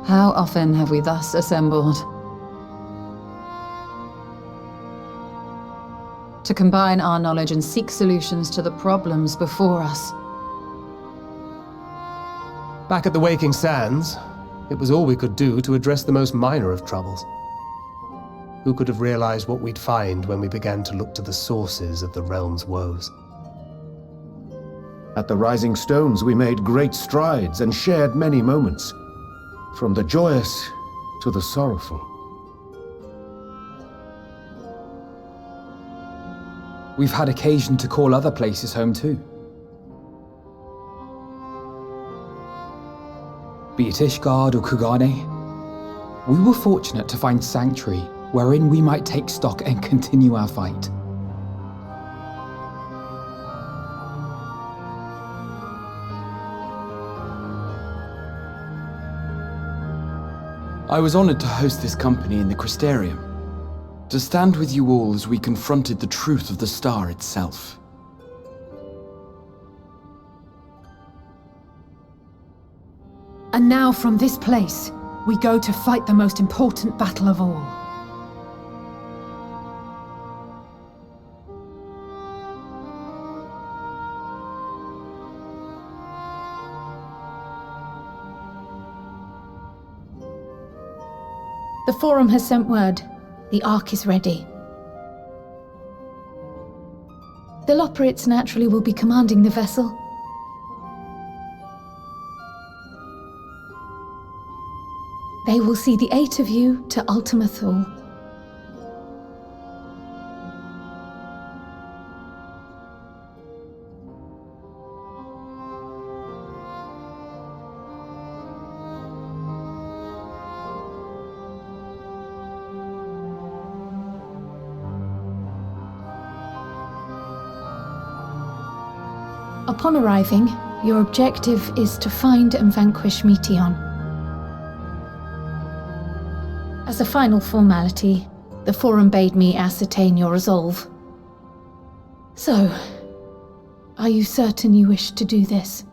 How often have we thus assembled? To combine our knowledge and seek solutions to the problems before us. Back at the Waking Sands, it was all we could do to address the most minor of troubles. Who could have realized what we'd find when we began to look to the sources of the realm's woes? At the Rising Stones, we made great strides and shared many moments, from the joyous to the sorrowful. We've had occasion to call other places home too. Be it Ishgard or Kugane, we were fortunate to find sanctuary wherein we might take stock and continue our fight. I was honored to host this company in the Crystarium, to stand with you all as we confronted the truth of the star itself. And now from this place, we go to fight the most important battle of all. The Forum has sent word. The Ark is ready. The Loporrits naturally will be commanding the vessel. They will see the 8 of you to Ultima Thul. Upon arriving, your objective is to find and vanquish Meteon. As a final formality, the Forum bade me ascertain your resolve. So, are you certain you wish to do this?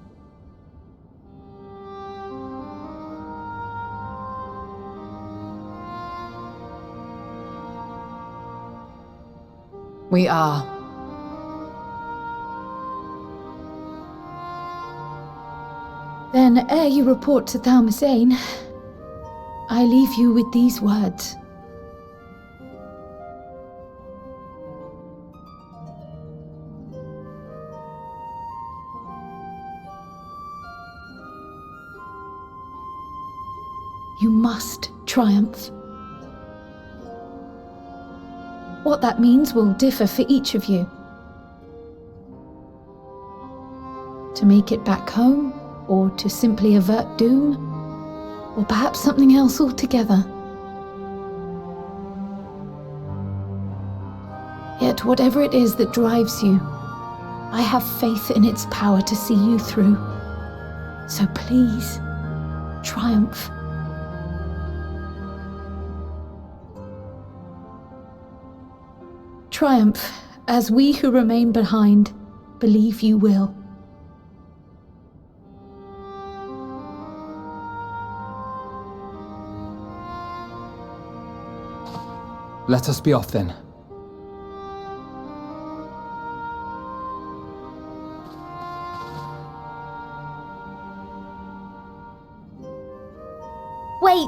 We are. Then, ere you report to Thalmasane, I leave you with these words. You must triumph. What that means will differ for each of you. To make it back home, or to simply avert doom, or perhaps something else altogether. Yet whatever it is that drives you, I have faith in its power to see you through. So please, triumph. Triumph, as we who remain behind believe you will. Let us be off then. Wait!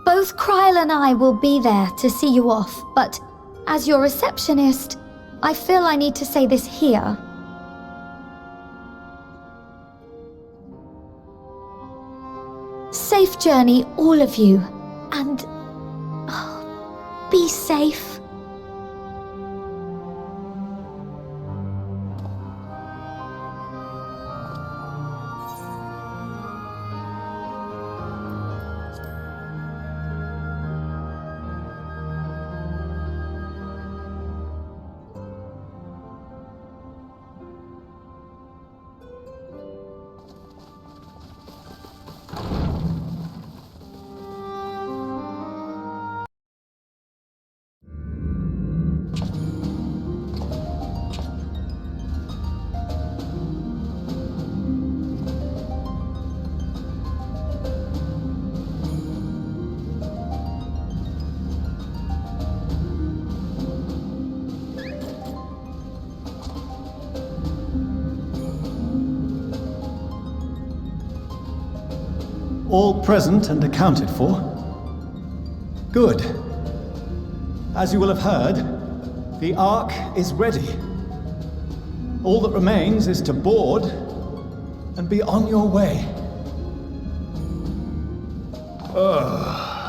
Both Kryl and I will be there to see you off, but as your receptionist, I feel I need to say this here. Safe journey, all of you, and be safe. All present and accounted for? Good. As you will have heard, the Ark is ready. All that remains is to board and be on your way.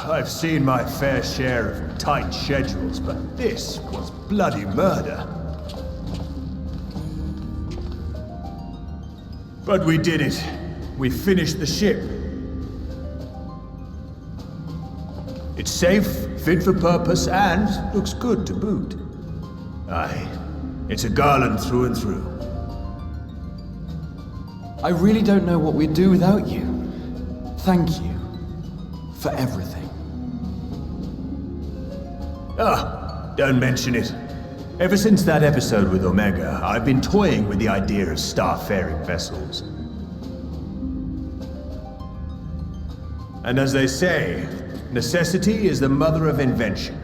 I've seen my fair share of tight schedules, but this was bloody murder. But we did it. We finished the ship. It's safe, fit for purpose, and looks good to boot. Aye, it's a Garland through and through. I really don't know what we'd do without you. Thank you for everything. Don't mention it. Ever since that episode with Omega, I've been toying with the idea of star-faring vessels. And as they say, necessity is the mother of invention.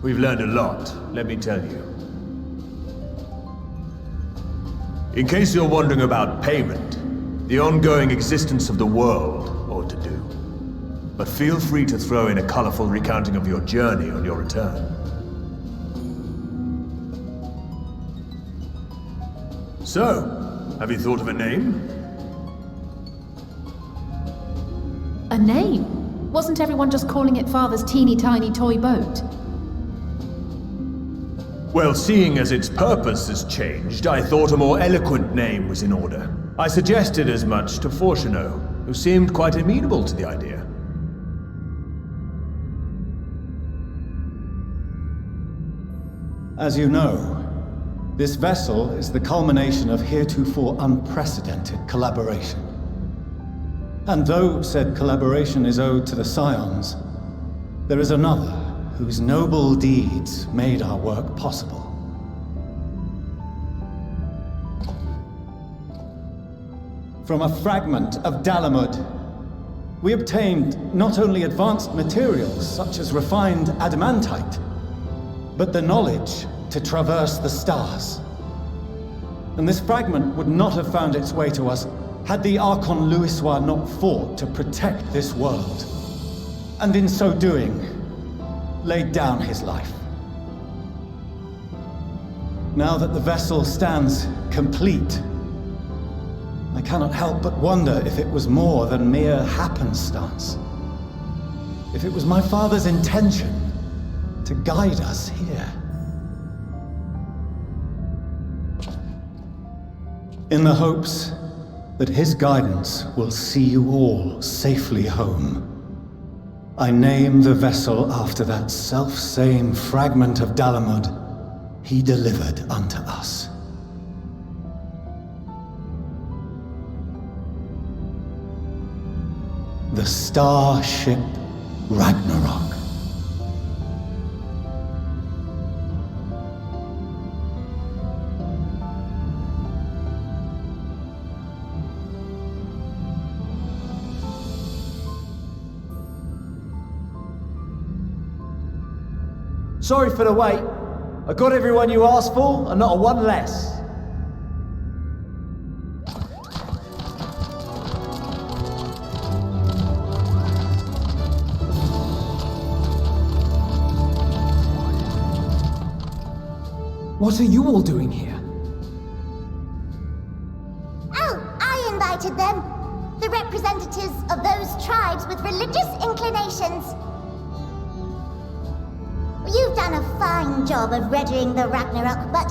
We've learned a lot, let me tell you. In case you're wondering about payment, the ongoing existence of the world ought to do. But feel free to throw in a colorful recounting of your journey on your return. So, have you thought of a name? A name? Wasn't everyone just calling it Father's teeny tiny toy boat? Well, seeing as its purpose has changed, I thought a more eloquent name was in order. I suggested as much to Fortuneau, who seemed quite amenable to the idea. As you know, this vessel is the culmination of heretofore unprecedented collaboration. And though said collaboration is owed to the Scions, there is another whose noble deeds made our work possible. From a fragment of Dalamud, we obtained not only advanced materials such as refined adamantite, but the knowledge to traverse the stars. And this fragment would not have found its way to us had the Archon Louisoix not fought to protect this world, and in so doing, laid down his life. Now that the vessel stands complete, I cannot help but wonder if it was more than mere happenstance. If it was my father's intention to guide us here. In the hopes that his guidance will see you all safely home, I name the vessel after that self-same fragment of Dalamud he delivered unto us. The starship Ragnarok. Sorry for the wait. I got everyone you asked for, and not a one less. What are you all doing here? Oh, I invited them. The representatives of those tribes with religious inclinations. You've done a fine job of readying the Ragnarok, but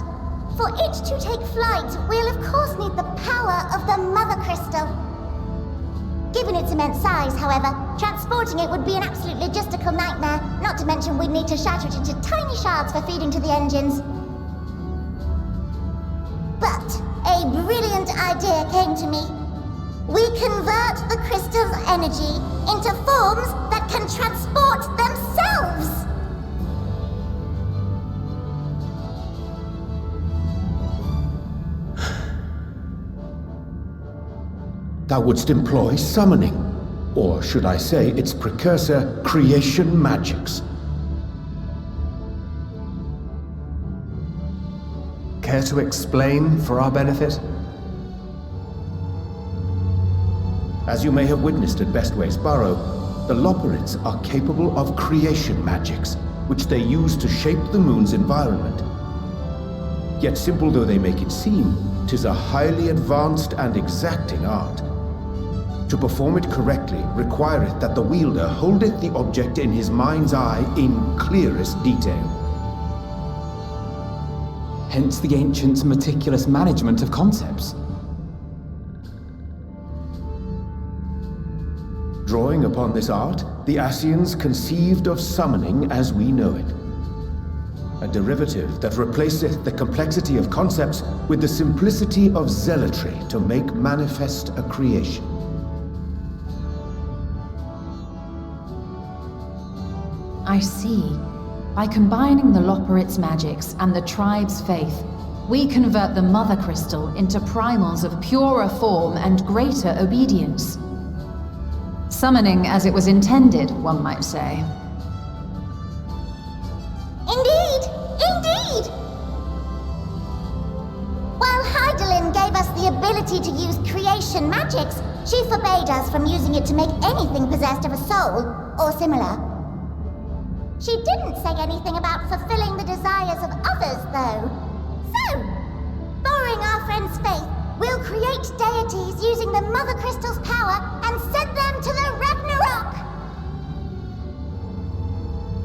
for it to take flight, we'll of course need the power of the Mother Crystal. Given its immense size, however, transporting it would be an absolute logistical nightmare, not to mention we'd need to shatter it into tiny shards for feeding to the engines. But a brilliant idea came to me. We convert the crystal's energy into forms that can transport themselves! Thou wouldst employ summoning, or should I say its precursor, creation magics. Care to explain for our benefit? As you may have witnessed at Bestway's Burrow, the Loporrits are capable of creation magics, which they use to shape the moon's environment. Yet simple though they make it seem, 'tis a highly advanced and exacting art. To perform it correctly requireth that the wielder holdeth the object in his mind's eye in clearest detail. Hence the ancients' meticulous management of concepts. Drawing upon this art, the Ascians conceived of summoning as we know it. A derivative that replaceth the complexity of concepts with the simplicity of zealotry to make manifest a creation. I see. By combining the Loporrit's magics and the tribe's faith, we convert the Mother Crystal into primals of purer form and greater obedience. Summoning as it was intended, one might say. Indeed! Indeed! While Hydaelyn gave us the ability to use creation magics, she forbade us from using it to make anything possessed of a soul, or similar. She didn't say anything about fulfilling the desires of others, though. So, borrowing our friend's faith, we'll create deities using the Mother Crystal's power and send them to the Ragnarok!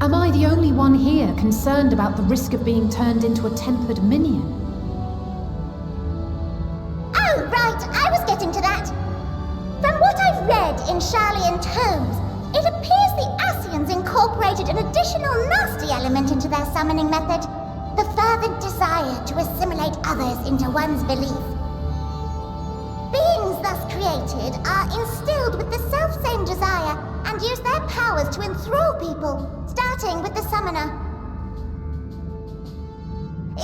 Am I the only one here concerned about the risk of being turned into a tempered minion? Oh, right, I was getting to that. From what I've read in Sharlayan tomes, it appears the Ascians incorporated an additional nasty element into their summoning method. The fervent desire to assimilate others into one's belief. Beings thus created are instilled with the self-same desire and use their powers to enthrall people, starting with the summoner.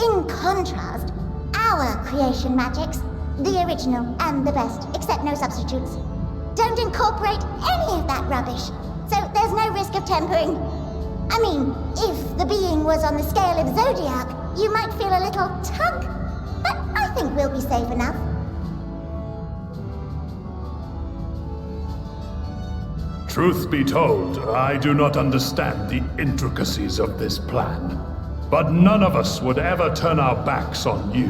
In contrast, our creation magics, the original and the best, except no substitutes, don't incorporate any of that rubbish, so there's no risk of tempering. I mean, if the being was on the scale of Zodiac, you might feel a little tug, but I think we'll be safe enough. Truth be told, I do not understand the intricacies of this plan. But none of us would ever turn our backs on you.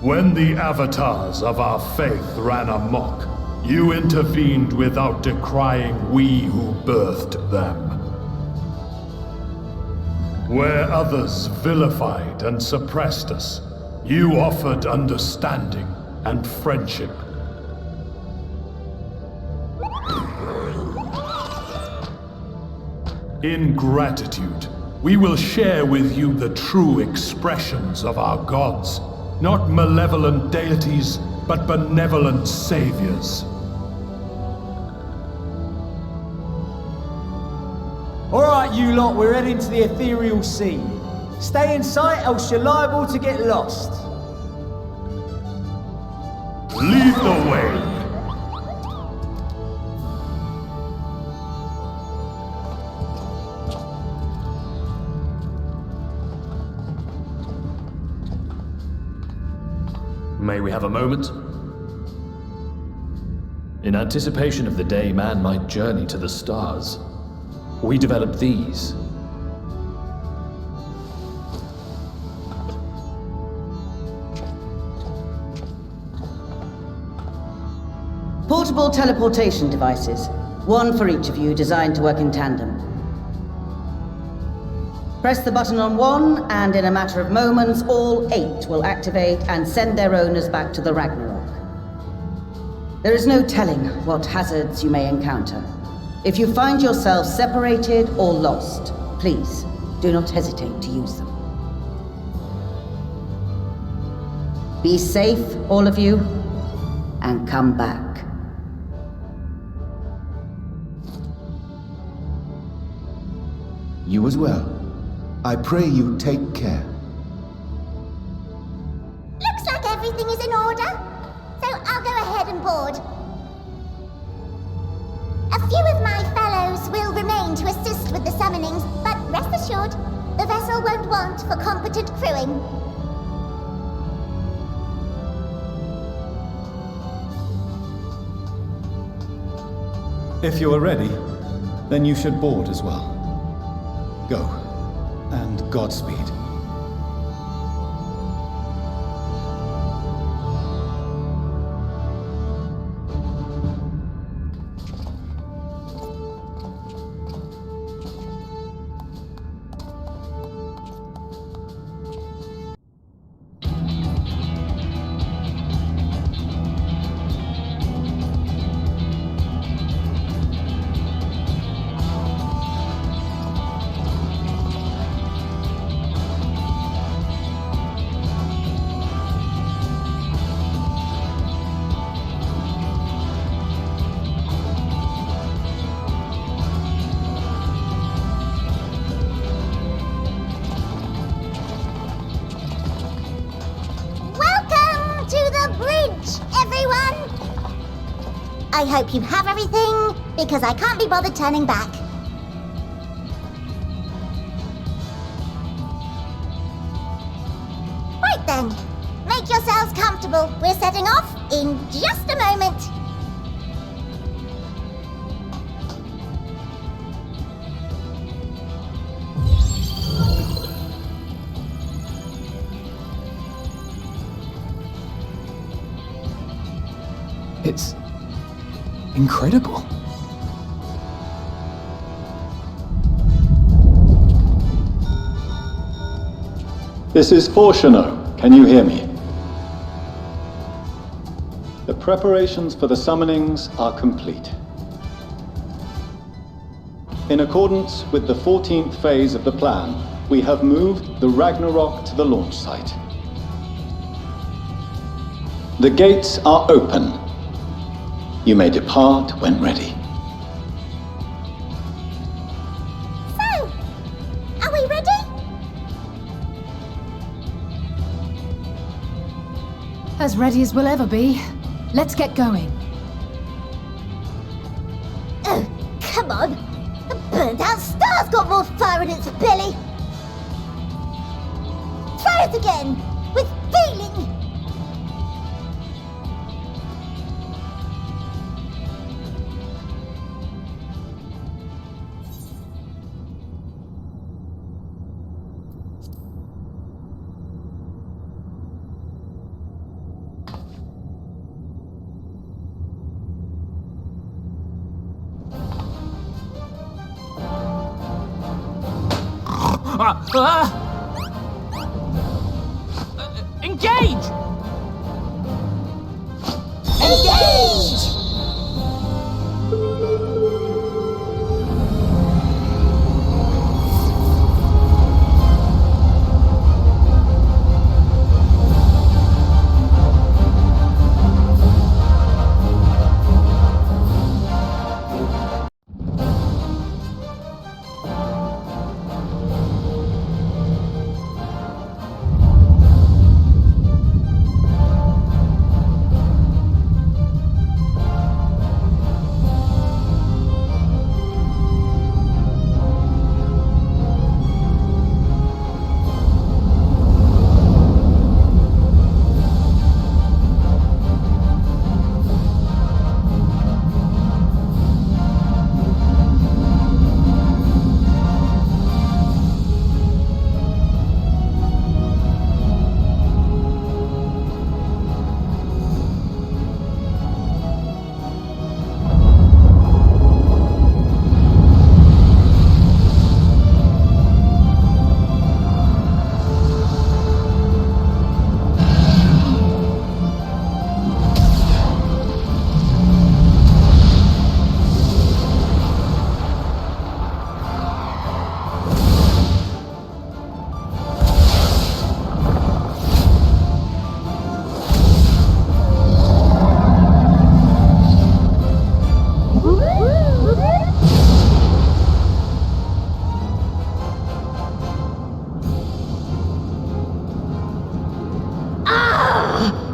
When the avatars of our faith ran amok, you intervened without decrying we who birthed them. Where others vilified and suppressed us, you offered understanding and friendship. In gratitude, we will share with you the true expressions of our gods, not malevolent deities, but benevolent saviors. Alright, you lot, we're heading to the ethereal sea. Stay in sight, else you're liable to get lost. Lead the way! May we have a moment? In anticipation of the day man might journey to the stars, we developed these. Portable teleportation devices, one for each of you, designed to work in tandem. Press the button on one, and in a matter of moments, all 8 will activate and send their owners back to the Ragnarok. There is no telling what hazards you may encounter. If you find yourself separated or lost, please do not hesitate to use them. Be safe, all of you, and come back. You as well. I pray you take care. Looks like everything is in order, so I'll go ahead and board. A few of my fellows will remain to assist with the summonings, but rest assured, the vessel won't want for competent crewing. If you are ready, then you should board as well. Go, and Godspeed. I hope you have everything, because I can't be bothered turning back. Right then, make yourselves comfortable. We're setting off in just a moment. It's incredible. This is Fortuno. Can you hear me? The preparations for the summonings are complete. In accordance with the 14th phase of the plan, we have moved the Ragnarok to the launch site. The gates are open. You may depart when ready. So, are we ready? As ready as we'll ever be. Let's get going. Oh, come on. The burned-out star's got more fire in its belly. Try it again, with feeling. Engage! Engage!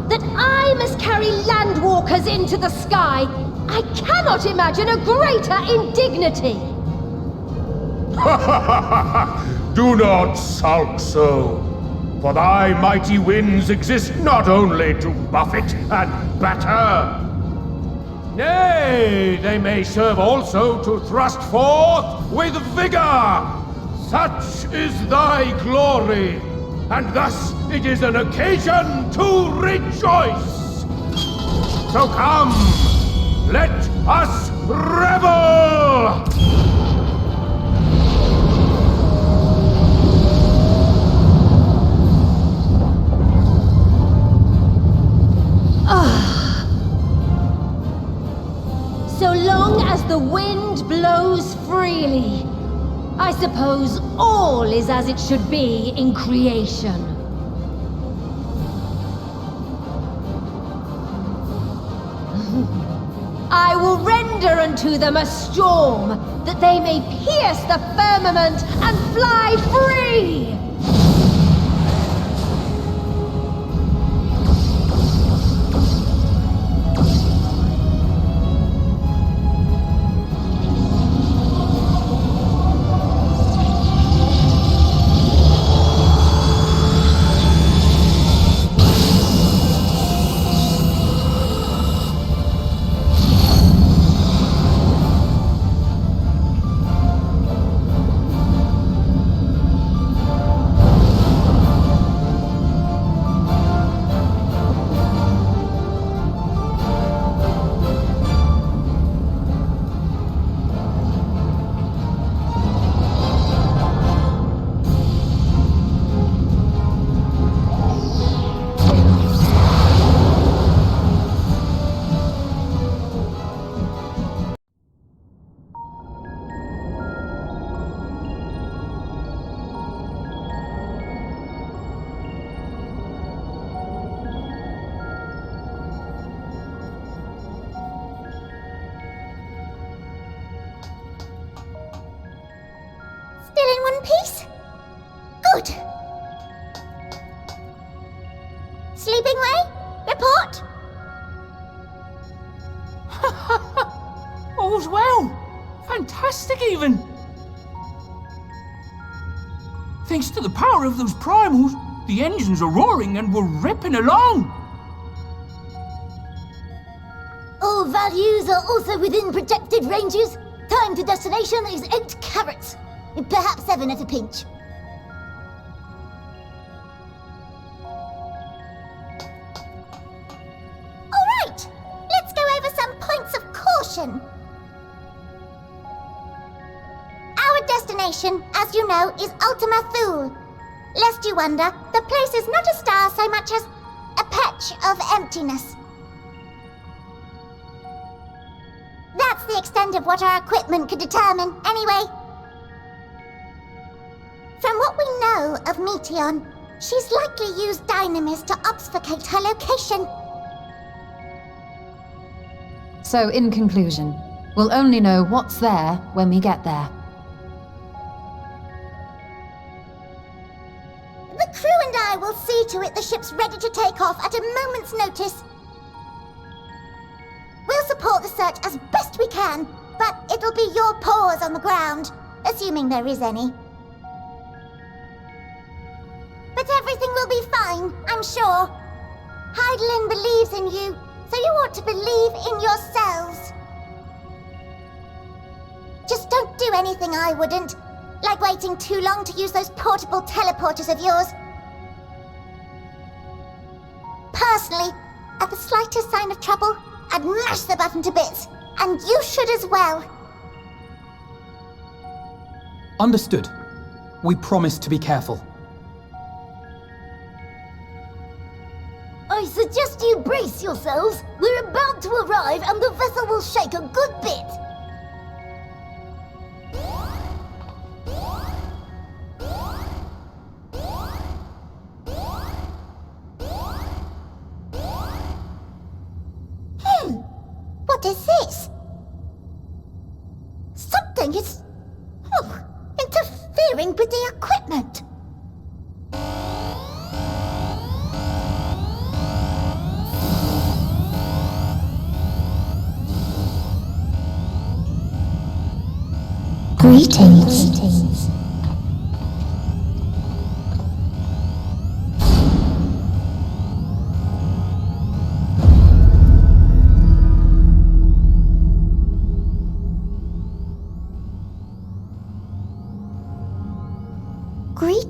That I must carry landwalkers into the sky! I cannot imagine a greater indignity! Do not sulk so, for thy mighty winds exist not only to buffet and batter. Nay, they they may serve also to thrust forth with vigor! Such is thy glory, and thus it is an occasion to rejoice! So come, let us revel! So long as the wind blows freely, I suppose all is as it should be in creation. I will render unto them a storm, that they may pierce the firmament and fly free! Still in one piece? Good. Sleeping way? Report? All's well. Fantastic, even. Thanks to the power of those primals, the engines are roaring and we're ripping along. All values are also within projected ranges. Time to destination is 8 carats. Perhaps 7 at a pinch. All right, let's go over some points of caution. Our destination, as you know, is Ultima Thul. Lest you wonder, the place is not a star so much as a patch of emptiness. That's the extent of what our equipment could determine, anyway. From what we know of Meteon, she's likely used dynamis to obfuscate her location. So, in conclusion, we'll only know what's there when we get there. The crew and I will see to it the ship's ready to take off at a moment's notice. We'll support the search as best we can, but it'll be your paws on the ground, assuming there is any. But everything will be fine, I'm sure. Hydaelyn believes in you, so you ought to believe in yourselves. Just don't do anything I wouldn't, like waiting too long to use those portable teleporters of yours. Personally, at the slightest sign of trouble, I'd mash the button to bits, and you should as well. Understood. We promise to be careful. I suggest you brace yourselves. We're about to arrive and the vessel will shake a good bit. What is this? Something is... interfering with the equipment. Greetings.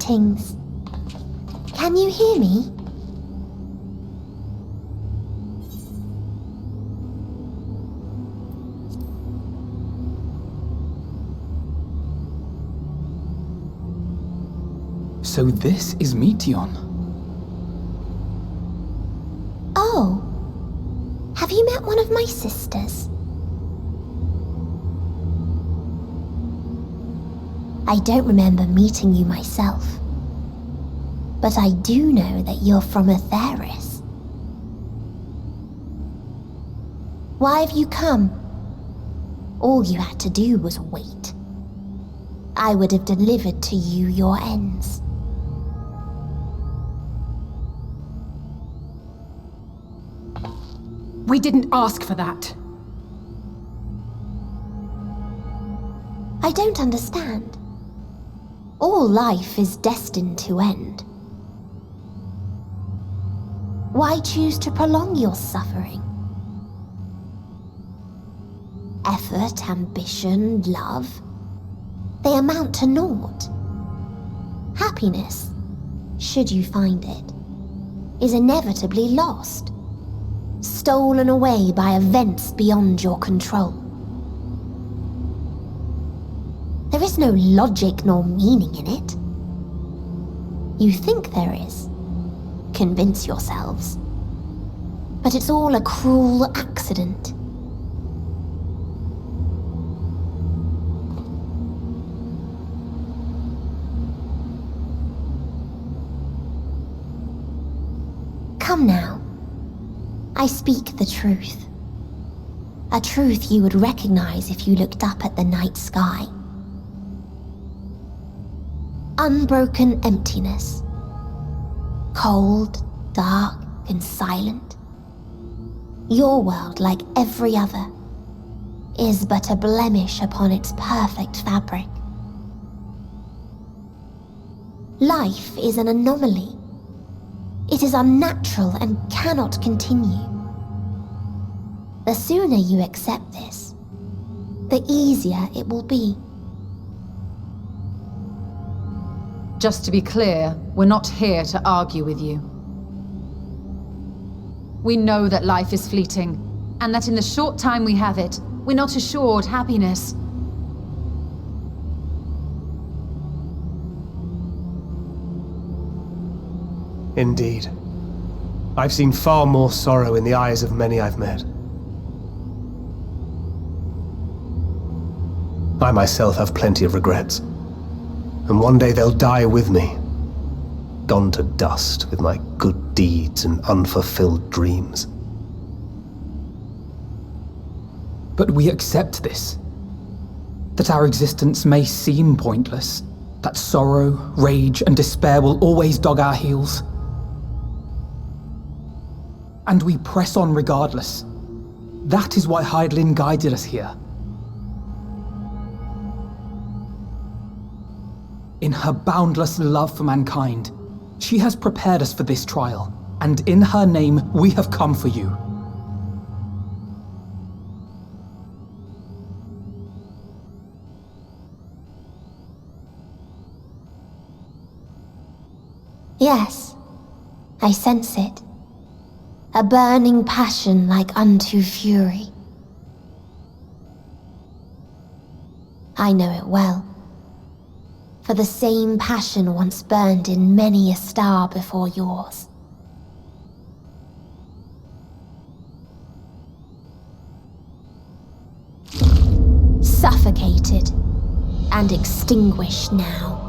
Greetings. Can you hear me? So this is Meteon. Oh. Have you met one of my sisters? I don't remember meeting you myself. But I do know that you're from Atheris. Why have you come? All you had to do was wait. I would have delivered to you your ends. We didn't ask for that. I don't understand. All life is destined to end. Why choose to prolong your suffering? Effort, ambition, love, they amount to naught. Happiness, should you find it, is inevitably lost, stolen away by events beyond your control. There is no logic nor meaning in it. You think there is. Convince yourselves. But it's all a cruel accident. Come now. I speak the truth. A truth you would recognize if you looked up at the night sky. Unbroken emptiness. Cold, dark, and silent. Your world, like every other, is but a blemish upon its perfect fabric. Life is an anomaly. It is unnatural and cannot continue. The sooner you accept this, the easier it will be. Just to be clear, we're not here to argue with you. We know that life is fleeting, and that in the short time we have it, we're not assured happiness. Indeed. I've seen far more sorrow in the eyes of many I've met. I myself have plenty of regrets. And one day they'll die with me, gone to dust with my good deeds and unfulfilled dreams. But we accept this. That our existence may seem pointless, that sorrow, rage, and despair will always dog our heels. And we press on regardless. That is why Hydaelyn guided us here. In her boundless love for mankind, she has prepared us for this trial, and in her name, we have come for you. Yes, I sense it. A burning passion like unto fury. I know it well. For the same passion once burned in many a star before yours. Suffocated and extinguished now.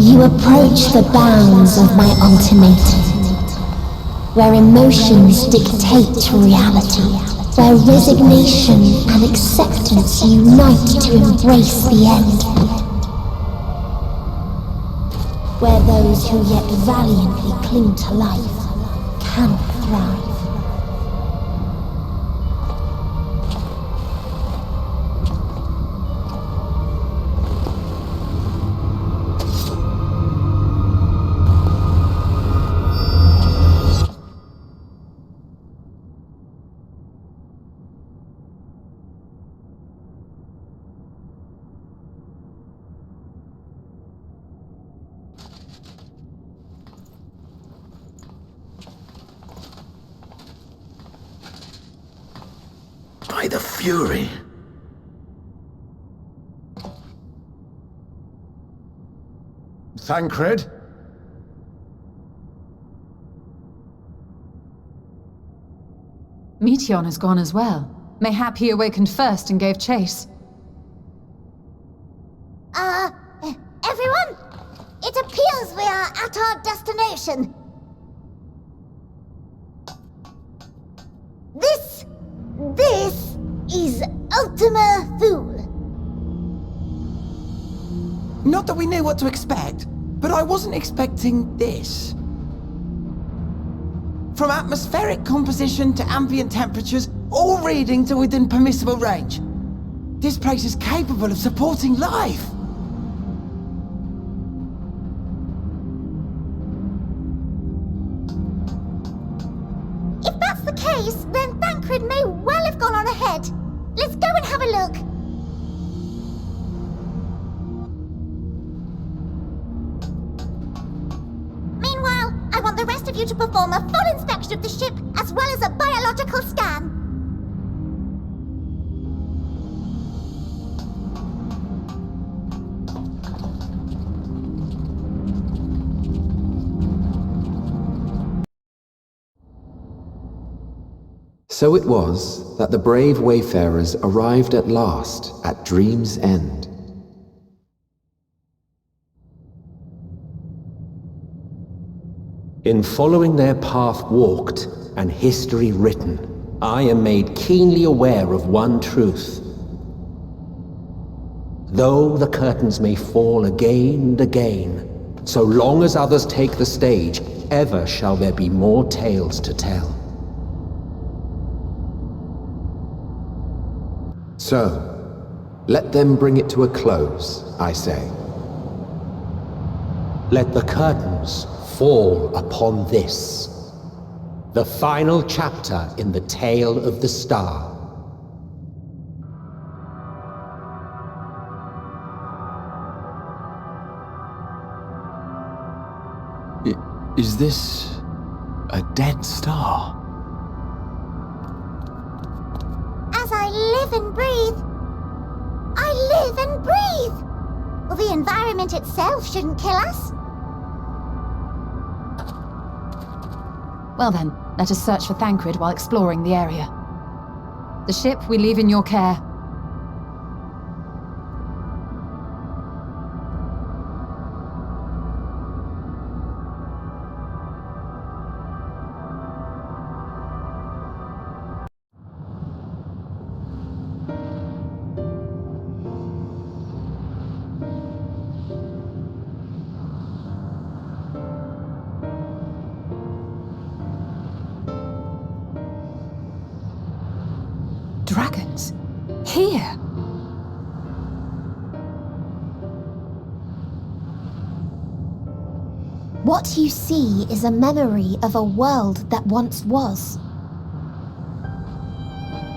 You approach the bounds of my ultimatum, where emotions dictate reality, where resignation and acceptance unite to embrace the end, where those who yet valiantly cling to life cannot thrive. by the Fury. Thancred? Meteion has gone as well. Mayhap he awakened first and gave chase. Everyone? It appears we are at our destination. This is Ultima Thul. Not that we knew what to expect, but I wasn't expecting this. From atmospheric composition to ambient temperatures, all reading to within permissible range. This place is capable of supporting life. If that's the case, then Thancred may well have gone on ahead. Let's go and have a look. Meanwhile, I want the rest of you to perform a full inspection of the ship, as well as a biological scan. So it was that the brave wayfarers arrived at last at Dream's End. In following their path walked and history written, I am made keenly aware of one truth. Though the curtains may fall again and again, so long as others take the stage, ever shall there be more tales to tell. So, let them bring it to a close, I say. Let the curtains fall upon this, the final chapter in the tale of the star. Is this a dead star? As I live and breathe, I live and breathe! Well, the environment itself shouldn't kill us. Well then, let us search for Thancred while exploring the area. The ship we leave in your care. Dragons? Here? What you see is a memory of a world that once was.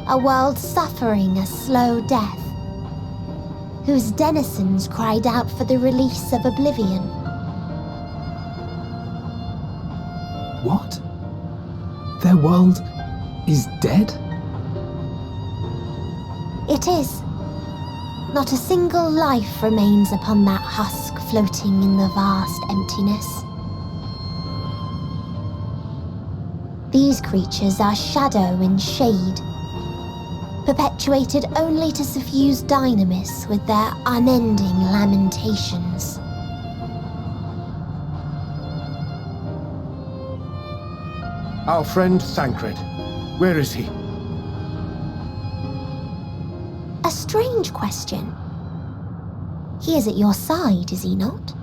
A world suffering a slow death, whose denizens cried out for the release of oblivion. What? Their world is dead? It is. Not a single life remains upon that husk floating in the vast emptiness. These creatures are shadow and shade, perpetuated only to suffuse dynamis with their unending lamentations. Our friend Thancred, where is he? A strange question. He is at your side, is he not?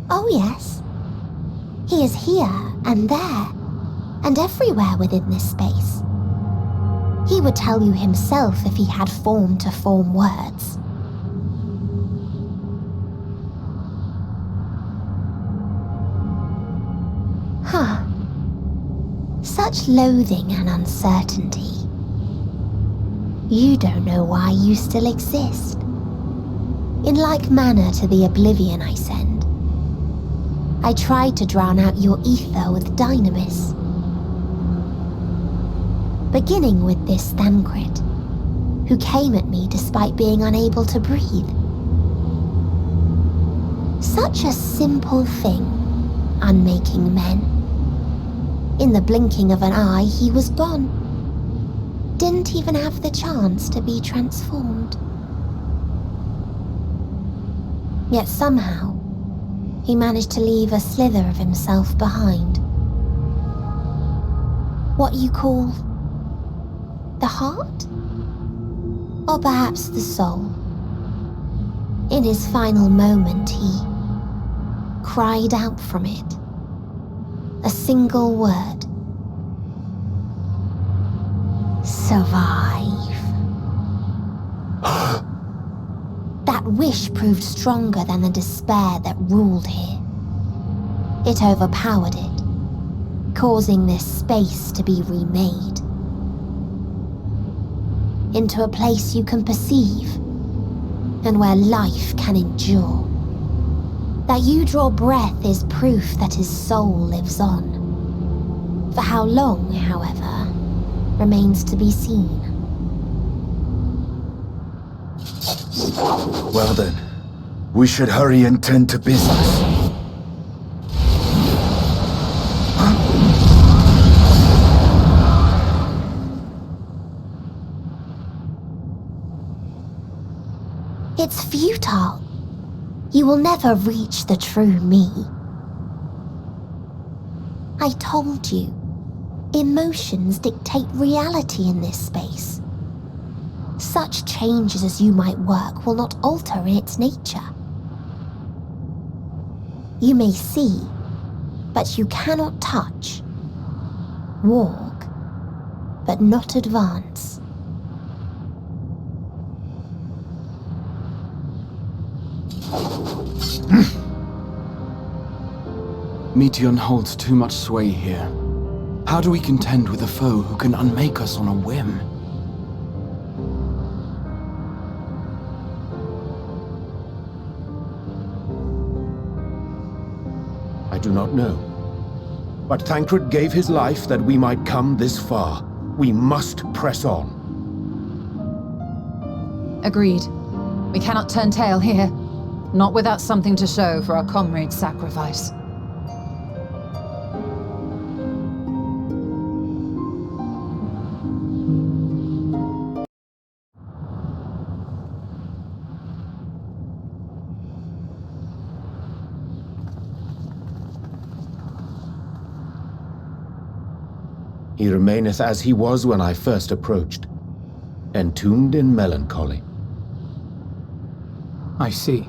Oh yes. He is here and there, and everywhere within this space. He would tell you himself if he had form to form words. Huh. Such loathing and uncertainty. You don't know why you still exist. In like manner to the oblivion I send, I tried to drown out your ether with dynamis. beginning with this Thancred, who came at me despite being unable to breathe. Such a simple thing, unmaking men. In the blinking of an eye, he was gone. Didn't even have the chance to be transformed. Yet somehow, he managed to leave a slither of himself behind. What you call the heart? Or perhaps the soul. In his final moment, he cried out from it. A single word. Survive. That wish proved stronger than the despair that ruled here. It overpowered it, causing this space to be remade into a place you can perceive and where life can endure. That you draw breath is proof that his soul lives on. For how long, however, remains to be seen. Well then, we should hurry and tend to business. It's futile. You will never reach the true me. I told you, emotions dictate reality in this space. Such changes as you might work will not alter its nature. You may see, but you cannot touch. Walk, but not advance. Meteion holds too much sway here. How do we contend with a foe who can unmake us on a whim? I do not know. But Thancred gave his life that we might come this far. We must press on. Agreed. We cannot turn tail here. Not without something to show for our comrade's sacrifice. He remaineth as he was when I first approached, entombed in melancholy. I see.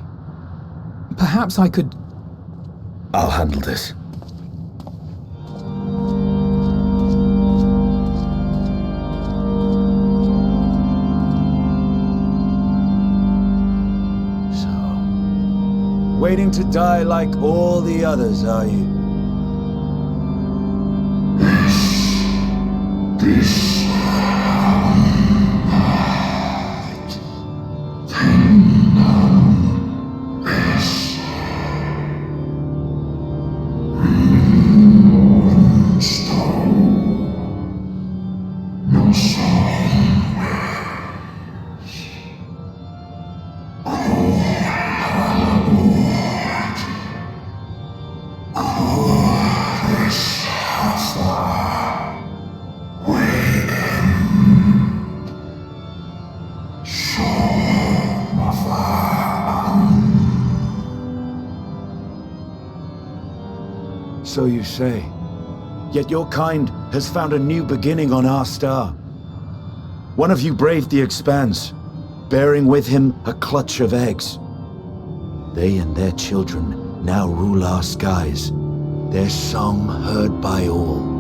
Perhaps I could... I'll handle this. Waiting to die like all the others, are you? So you say. Yet your kind has found a new beginning on our star. One of you braved the Expanse, bearing with him a clutch of eggs. They and their children now rule our skies, their song heard by all.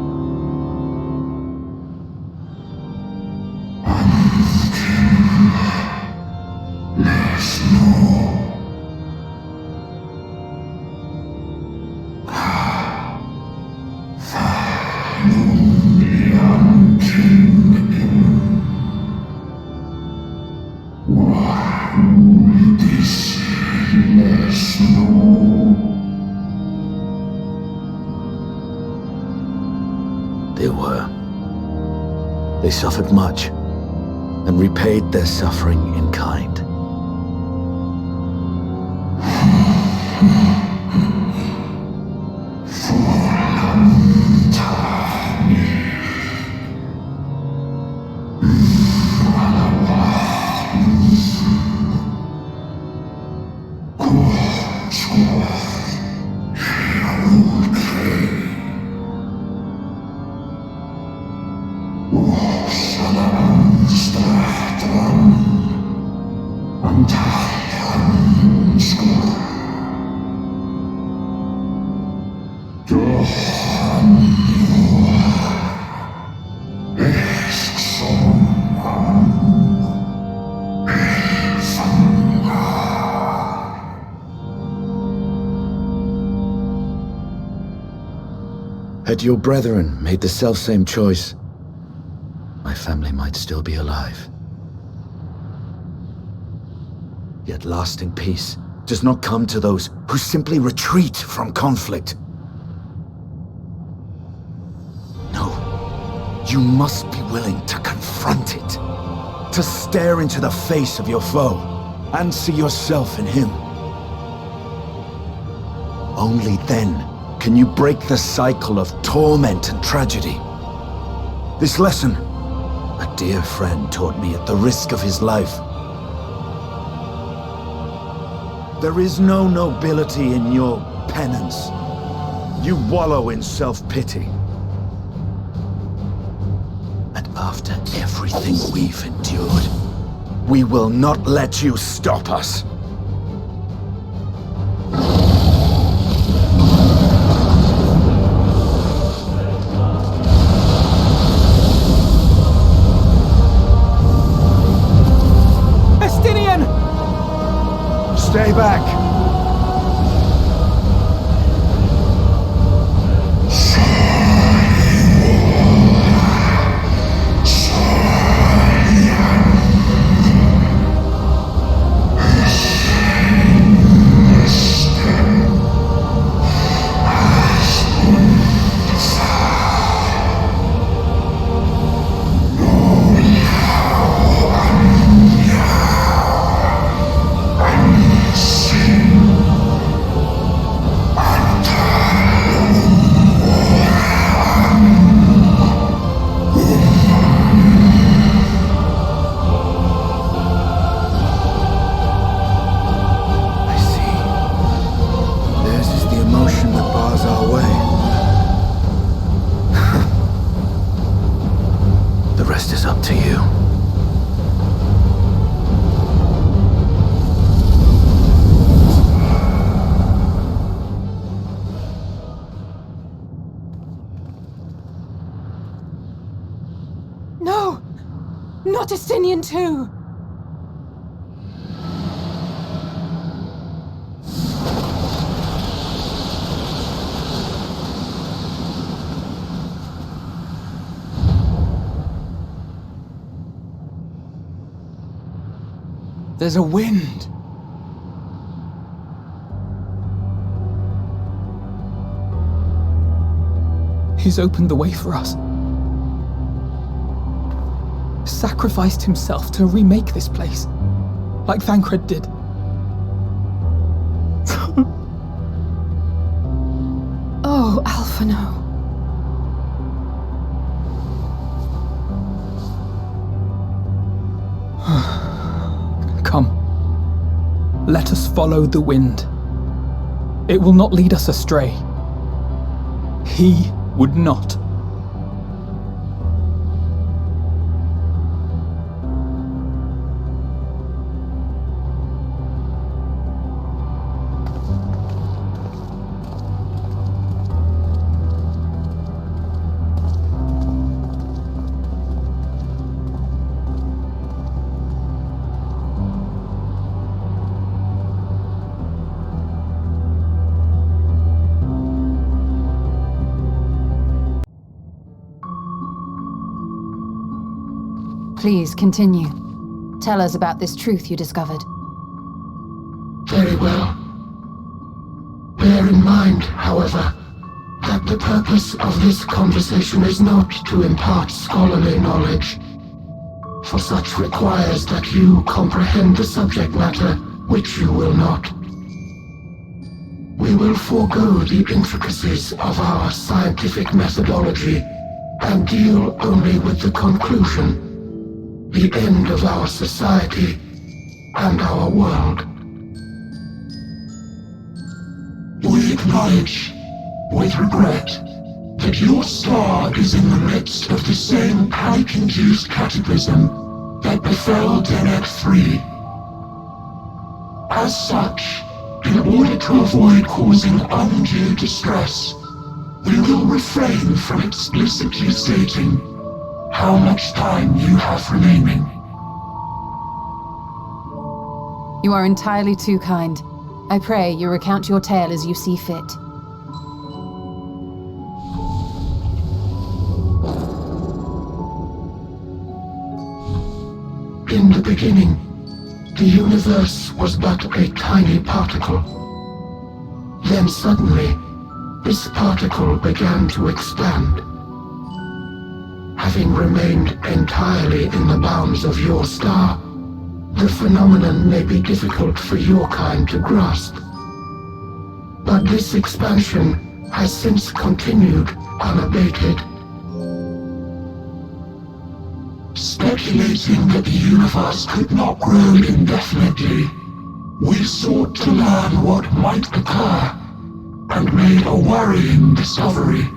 They suffered much, and repaid their suffering in kind. Had your brethren made the selfsame choice, my family might still be alive. Yet lasting peace does not come to those who simply retreat from conflict. No, you must be willing to confront it, to stare into the face of your foe, and see yourself in him. Only then can you break the cycle of torment and tragedy. This lesson, a dear friend taught me at the risk of his life. There is no nobility in your penance. You wallow in self-pity. And after everything we've endured, we will not let you stop us. Stay back! Not Justinian too! There's a wind. He's opened the way for us. Sacrificed himself to remake this place, like Thancred did. Oh, Alphino. Come, let us follow the wind. It will not lead us astray. He would not. Please continue. Tell us about this truth you discovered. Very well. Bear in mind, however, that The purpose of this conversation is not to impart scholarly knowledge, for such requires that you comprehend the subject matter, which you will not. We will forego the intricacies of our scientific methodology and deal only with the conclusion, the end of our society and our world. We acknowledge, with regret, that your star is in the midst of the same panic-induced cataclysm that befell Deneb 3. As such, in order to avoid causing undue distress, we will refrain from explicitly stating how much time you have remaining. You are entirely too kind. I pray you recount your tale as you see fit. In the beginning, the universe was but a tiny particle. Then suddenly, this particle began to expand. Having remained entirely in the bounds of your star, the phenomenon may be difficult for your kind to grasp. But this expansion has since continued unabated. Speculating that the universe could not grow indefinitely, we sought to learn what might occur, and made a worrying discovery.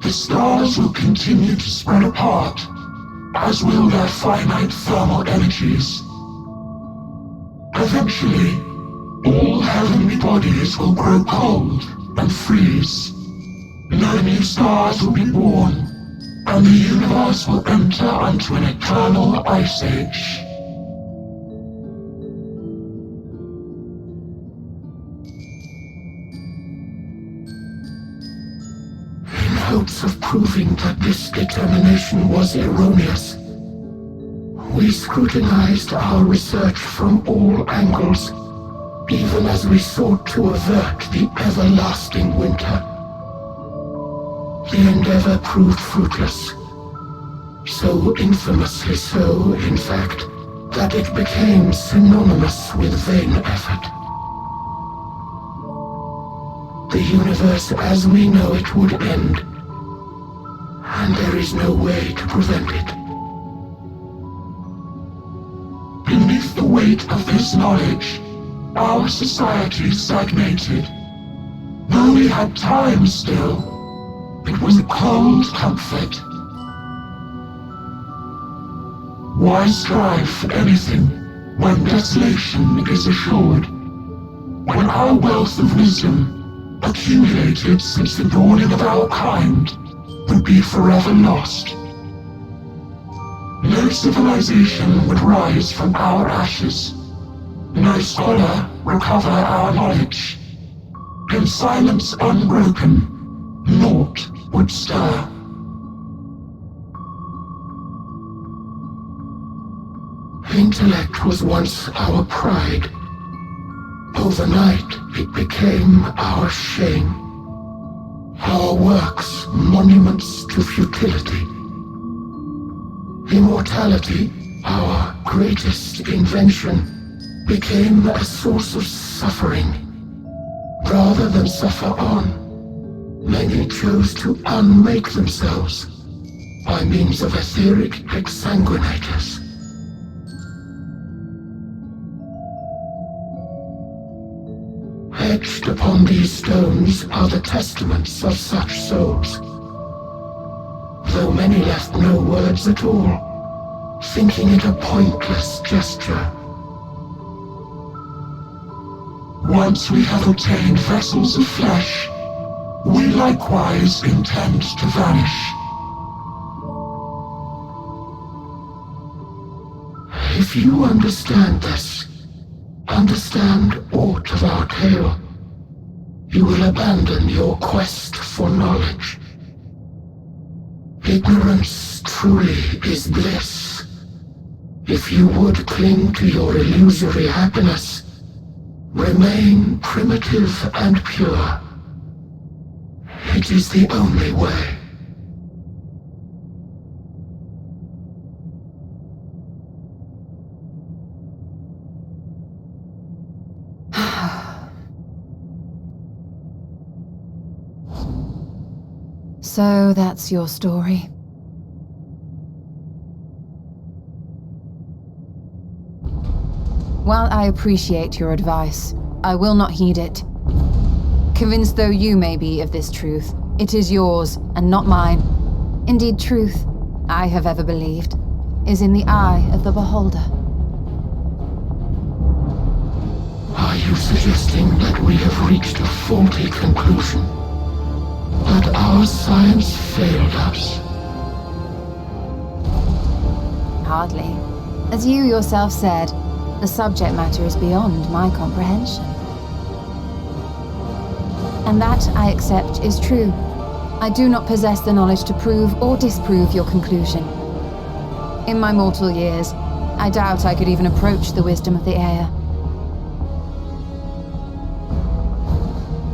The stars will continue to spread apart, as will their finite thermal energies. Eventually, all heavenly bodies will grow cold and freeze. No new stars will be born, and the universe will enter into an eternal ice age. In hopes of proving that this determination was erroneous, we scrutinized our research from all angles, even as we sought to avert the everlasting winter. The endeavor proved fruitless. So infamously so, in fact, that it became synonymous with vain effort. The universe as we know it would end, and there is no way to prevent it. Beneath the weight of this knowledge, our society stagnated. Though we had time still, it was a cold comfort. Why strive for anything when desolation is assured? When our wealth of wisdom, accumulated since the dawning of our kind, would be forever lost. No civilization would rise from our ashes. No scholar recover our knowledge. In silence unbroken, naught would stir. Intellect was once our pride. Overnight, it became our shame. Our works, monuments to futility. Immortality, our greatest invention, became a source of suffering. Rather than suffer on, many chose to unmake themselves by means of etheric exsanguinators. Etched upon these stones are the testaments of such souls, though many left no words at all, thinking it a pointless gesture. Once we have obtained vessels of flesh, we likewise intend to vanish. If you understand this, understand aught of our tale, you will abandon your quest for knowledge. Ignorance truly is bliss. If you would cling to your illusory happiness, Remain primitive and pure. It is the only way. So that's your story. While I appreciate your advice, I will not heed it. Convinced though you may be of this truth, it is yours and not mine. Indeed, truth, I have ever believed, is in the eye of the beholder. Are you suggesting that we have reached a faulty conclusion? That our science failed us? Hardly. As you yourself said, the subject matter is beyond my comprehension. And that, I accept, is true. I do not possess the knowledge to prove or disprove your conclusion. In my mortal years, I doubt I could even approach the wisdom of the Air.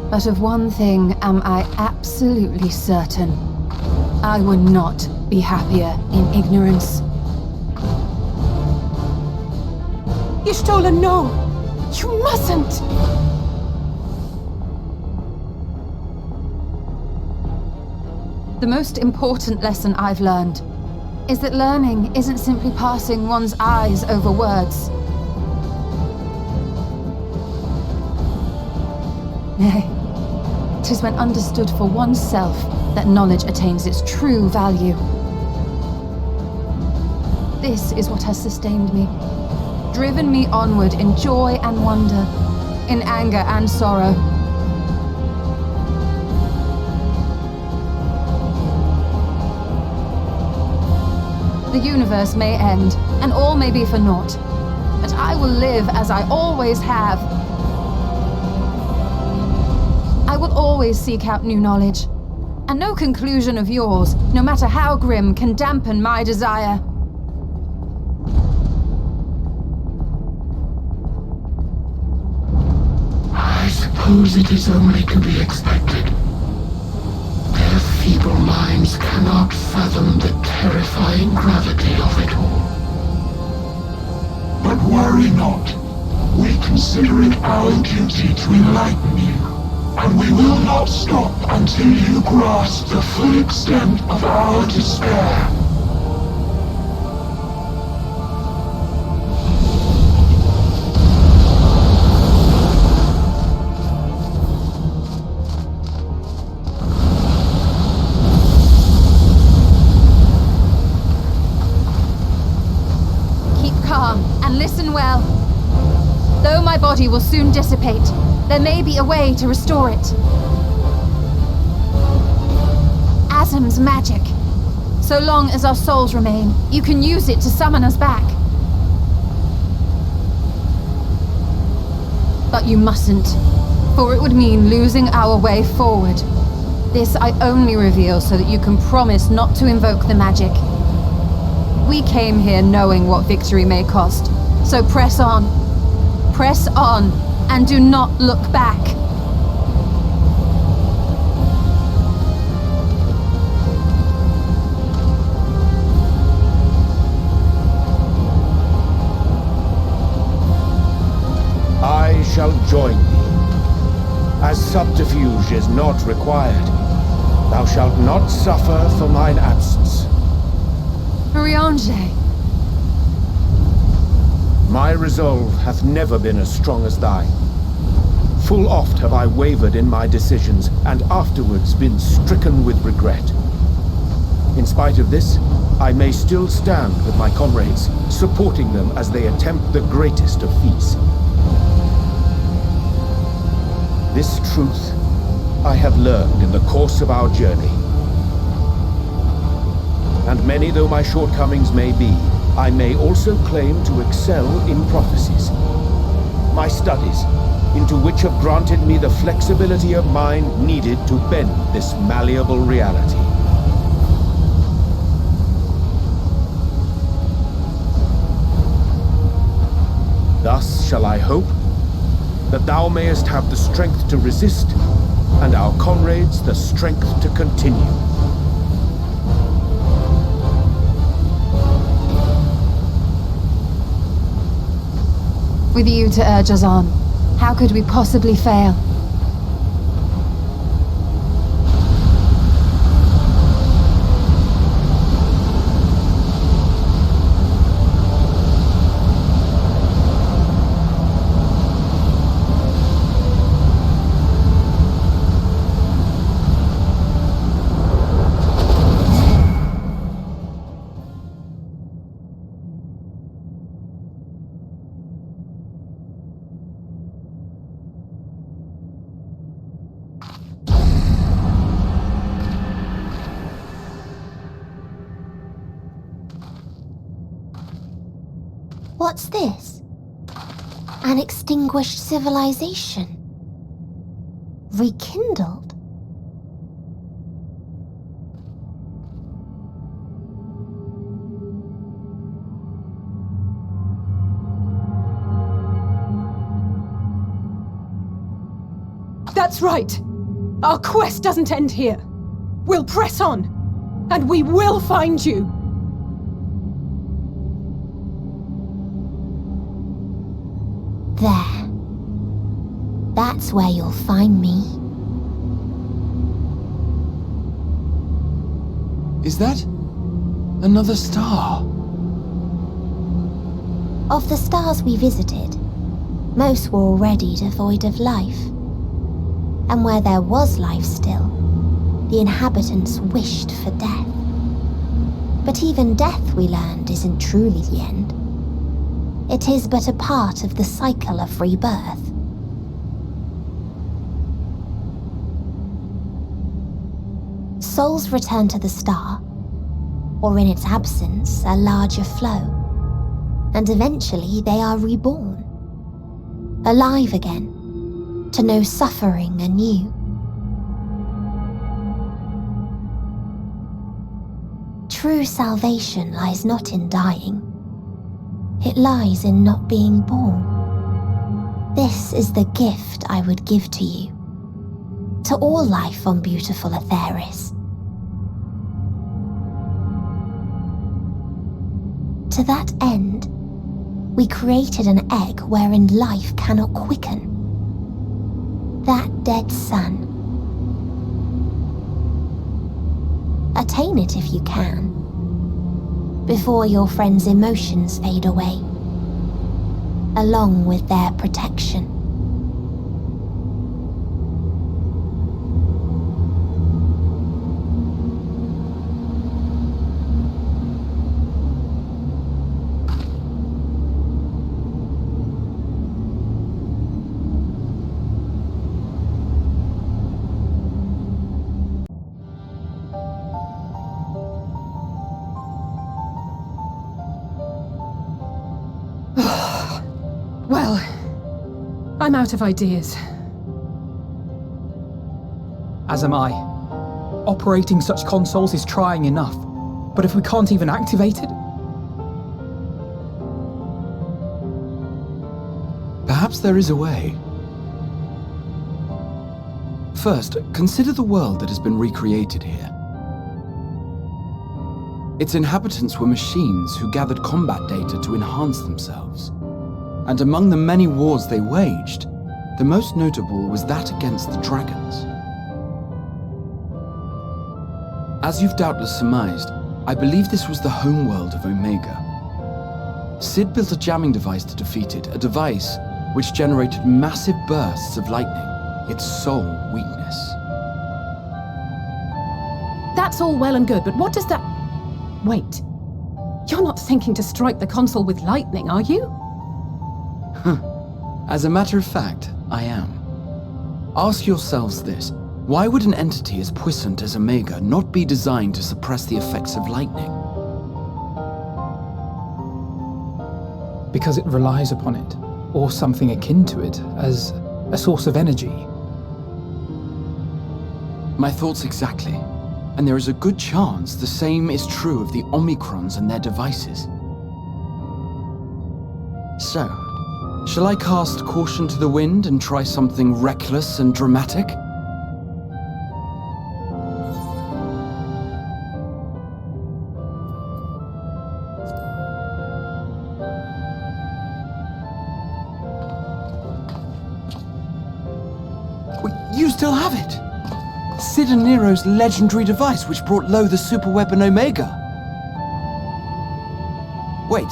But of one thing am I absolutely certain. I would not be happier in ignorance. Y'shtola, no! You mustn't! The most important lesson I've learned is that learning isn't simply passing one's eyes over words. Nay, 'tis when understood for oneself that knowledge attains its true value. This is what has sustained me, driven me onward in joy and wonder, in anger and sorrow. The universe may end, and all may be for naught, but I will live as I always have. I will always seek out new knowledge, and no conclusion of yours, no matter how grim, can dampen my desire. I suppose it is only to be expected. Their feeble minds cannot fathom the terrifying gravity of it all. But worry not. We consider it our duty to enlighten you, and we will not stop until you grasp the full extent of our despair. Listen well. Though my body will soon dissipate, there may be a way to restore it. Asm's magic. So long as our souls remain, you can use it to summon us back. But you mustn't, for it would mean losing our way forward. This I only reveal so that you can promise not to invoke the magic. We came here knowing what victory may cost. So press on, and do not look back. I shall join thee. As subterfuge is not required, thou shalt not suffer for mine absence. Riange. My resolve hath never been as strong as thine. Full oft have I wavered in my decisions, and afterwards been stricken with regret. In spite of this, I may still stand with my comrades, supporting them as they attempt the greatest of feats. This truth I have learned in the course of our journey. And many though my shortcomings may be, I may also claim to excel in prophecies. My studies, into which have granted me the flexibility of mind needed to bend this malleable reality. Thus shall I hope, that thou mayest have the strength to resist, and our comrades the strength to continue. With you to urge us on, how could we possibly fail? What's this? An extinguished civilization? Rekindled? That's right. Our quest doesn't end here. We'll press on, and we will find you. There. That's where you'll find me. Is that another star? Of the stars we visited, most were already devoid of life. And where there was life still, the inhabitants wished for death. But even death, we learned, isn't truly the end. It is but a part of the cycle of rebirth. Souls return to the star, or in its absence, a larger flow. And eventually they are reborn, alive again, to know suffering anew. True salvation lies not in dying. It lies in not being born. This is the gift I would give to you, to all life on beautiful Aetheris. To that end, we created an egg wherein life cannot quicken. That dead sun. Attain it if you can, before your friends' emotions fade away, along with their protection. Well, I'm out of ideas. As am I. Operating such consoles is trying enough, but if we can't even activate it? Perhaps there is a way. First, consider the world that has been recreated here. Its inhabitants were machines who gathered combat data to enhance themselves. And among the many wars they waged, the most notable was that against the dragons. As you've doubtless surmised, I believe this was the homeworld of Omega. Sid built a jamming device to defeat it, a device which generated massive bursts of lightning, its sole weakness. That's all well and good, but what does that... Wait. You're not thinking to strike the console with lightning, are you? As a matter of fact, I am. Ask yourselves this. Why would an entity as puissant as Omega not be designed to suppress the effects of lightning? Because it relies upon it, or something akin to it, as a source of energy. My thoughts exactly. And there is a good chance the same is true of the Omicrons and their devices. So, Shall I cast Caution to the Wind and try something reckless and dramatic? You still have it! Sid and Nero's legendary device which brought low the superweapon Omega. Wait,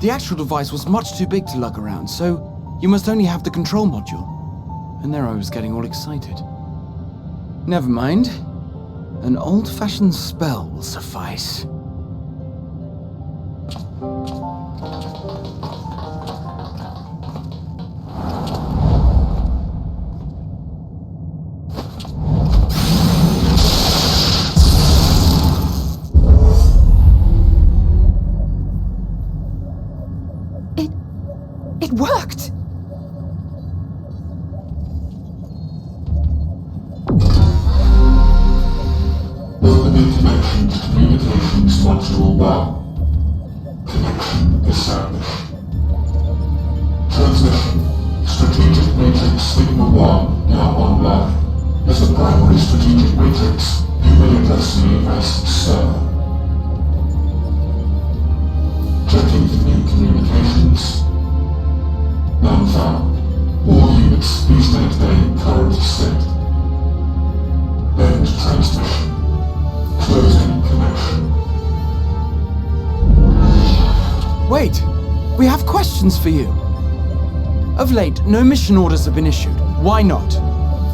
the actual device was much too big to lug around, so you must only have the control module. And there I was getting all excited. Never mind. An old-fashioned spell will suffice. It worked! Opening connection to Communications Module 1. Connection established. Transmission. Strategic Matrix Sigma 1 now online. As a primary strategic matrix, you may address me as Sir. Checking for new communications. None found. All units, please maintain current state. End transmission. Closing connection. Wait! We have questions for you! Of late, no mission orders have been issued. Why not?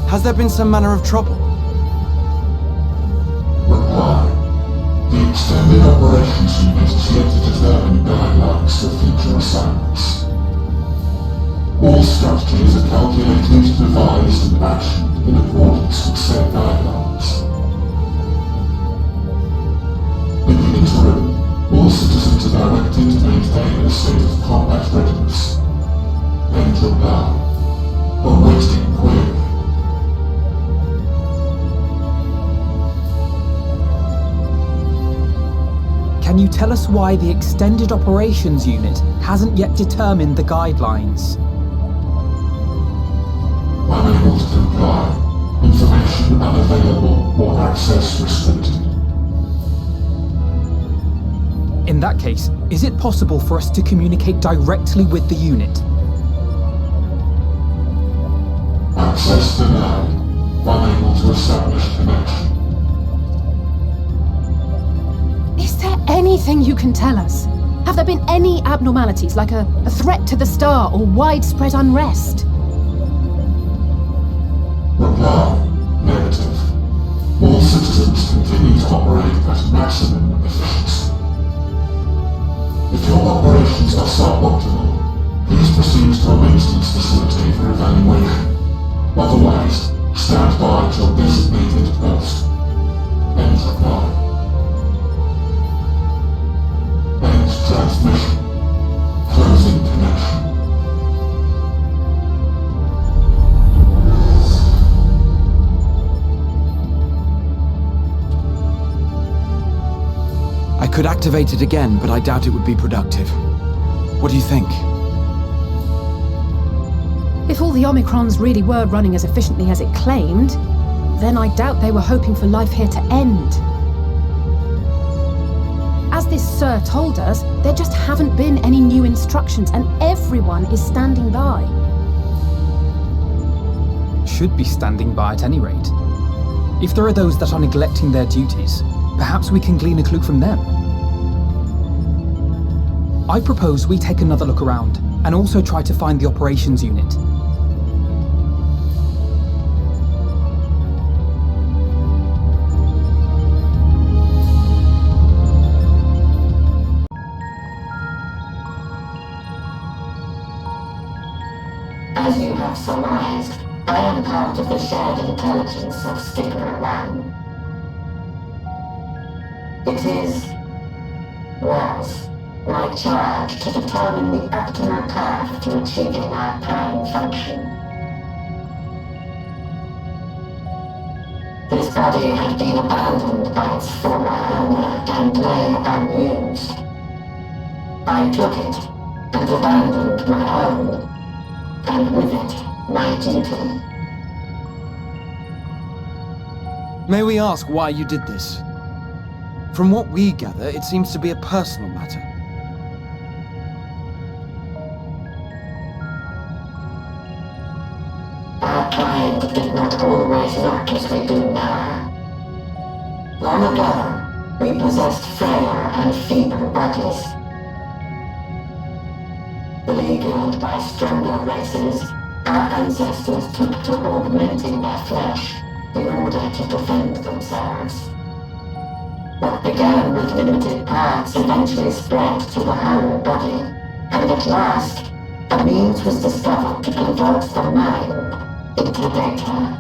Has there been some manner of trouble? Reply. The Extended Operations Unit is yet to determine guidelines for future assignments. All strategies are calculated, devised, and actioned in accordance with said guidelines. In the interim, all citizens are directed to maintain a state of combat readiness. End reply. Awaiting query. Can you tell us why the Extended Operations Unit hasn't yet determined the guidelines? Unable to comply. Information unavailable or access restricted. In that case, is it possible for us to communicate directly with the unit? Access denied. Unable to establish connection. Is there anything you can tell us? Have there been any abnormalities, like a threat to the star or widespread unrest? Reply. Negative. All citizens continue to operate at maximum efficiency. If your operations are suboptimal, please proceed to a maintenance facility for evaluation. Otherwise, stand by at your designated post. End reply. End transmission. Closing connection. I could activate it again, but I doubt it would be productive. What do you think? If all the Omicrons really were running as efficiently as it claimed, then I doubt they were hoping for life here to end. As this Sir told us, there just haven't been any new instructions, and everyone is standing by. Should be standing by at any rate. If there are those that are neglecting their duties, perhaps we can glean a clue from them. I propose we take another look around, and also try to find the operations unit. As you have surmised, I am part of the shared intelligence of Stigma 1. Was my charge to determine the optimal path to achieving our prime function. This body had been abandoned by its former owner and lay unused. I took it and abandoned my own, and with it, my duty. May we ask why you did this? From what we gather, it seems to be a personal matter. Our pride did not always look as we do now. Long ago, we possessed frail and feeble bodies. Beleaguered by stronger races, our ancestors took to augmenting their flesh in order to defend themselves. What began with limited parts eventually spread to the whole body, and at last, a means was discovered to convert the mind into data,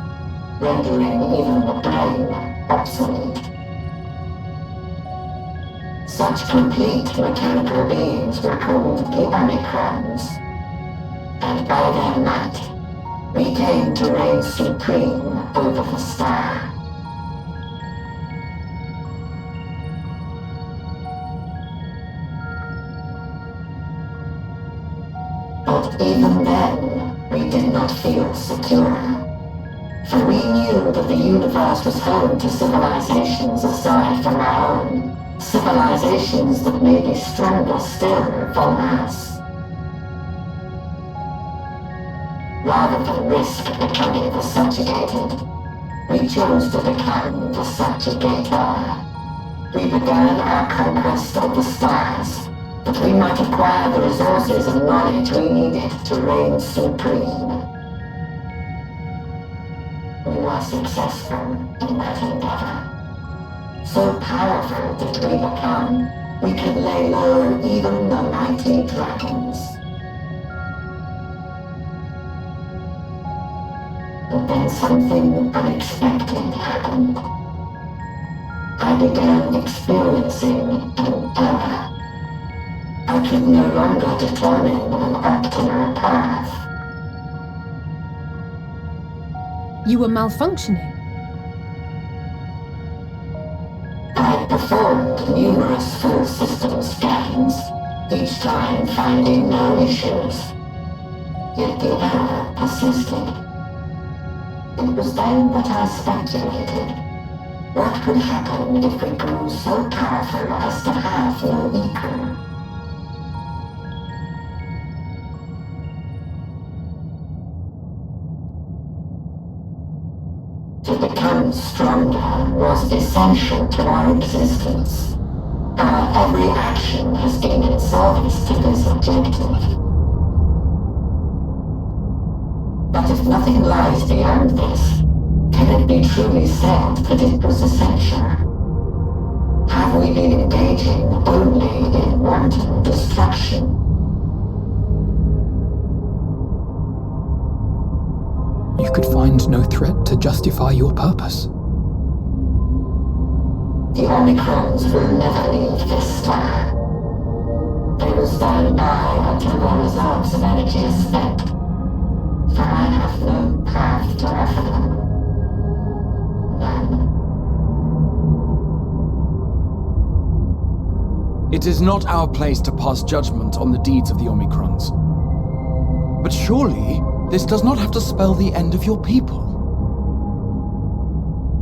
rendering even the brain obsolete. Such complete mechanical beings were called the Omicrons, and by their might, we came to reign supreme over the star. But even then, we did not feel secure, for we knew that the universe was home to civilizations aside from our own. Civilizations that may be stronger still than us. Rather than risk becoming the subjugated, we chose to become the subjugator. We began our conquest of the stars, that we might acquire the resources and knowledge we needed to reign supreme. We were successful in that endeavor. So powerful did we become, we could lay low even the mighty dragons. But then something unexpected happened. I began experiencing an error. I could no longer determine an optimal path. You were malfunctioning. I performed numerous full system scans, each time finding no issues. Yet the error persisted. It was then that I speculated. What could happen if we grew so powerful as to have no equal? To become stronger was essential to our existence. Our every action has been in service to this objective. But if nothing lies beyond this, can it be truly said that it was essential? Have we been engaging only in wanton destruction? You could find no threat to justify your purpose. The Omicrons will never leave this star. They will stand by until their reserves of energy are spent, for I have no path to offer them. None. It is not our place to pass judgment on the deeds of the Omicrons. But surely, this does not have to spell the end of your people.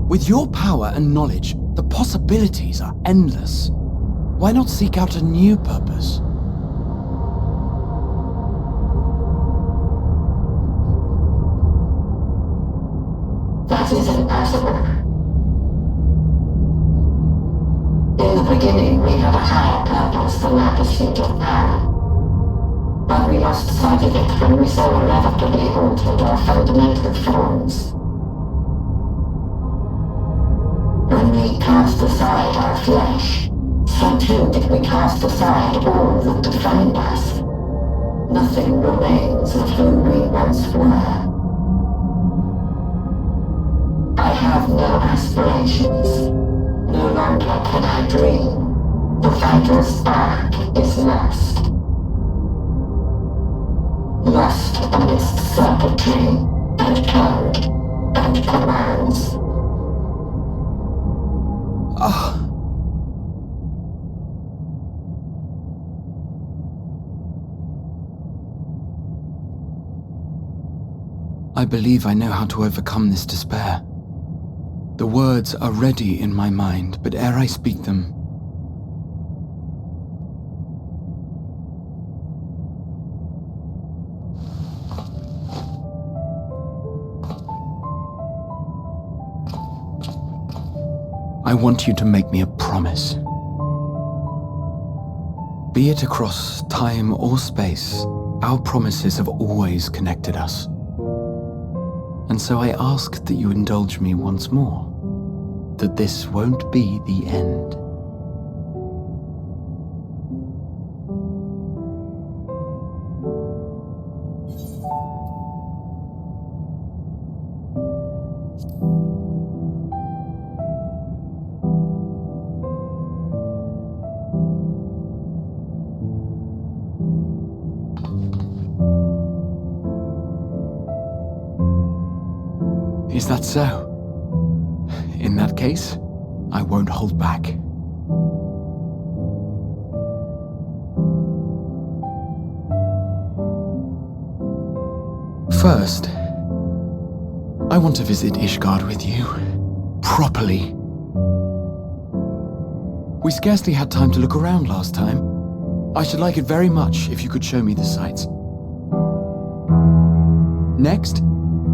With your power and knowledge, the possibilities are endless. Why not seek out a new purpose? That is impossible. In the beginning, we had a higher purpose than our pursuit of power. But we lost sight of it when we so irrevocably altered our fundamental forms. When we cast aside our flesh, so too did we cast aside all that defined us. Nothing remains of who we once were. I have no aspirations. No longer can I dream. The vital spark is lost. Lost amidst circuitry and code and commands. I believe I know how to overcome this despair. The words are ready in my mind, but ere I speak them, I want you to make me a promise. Be it across time or space, our promises have always connected us. And so I ask that you indulge me once more, that this won't be the end. Is that so? In that case, I won't hold back. First, I want to visit Ishgard with you. Properly. We scarcely had time to look around last time. I should like it very much if you could show me the sights. Next,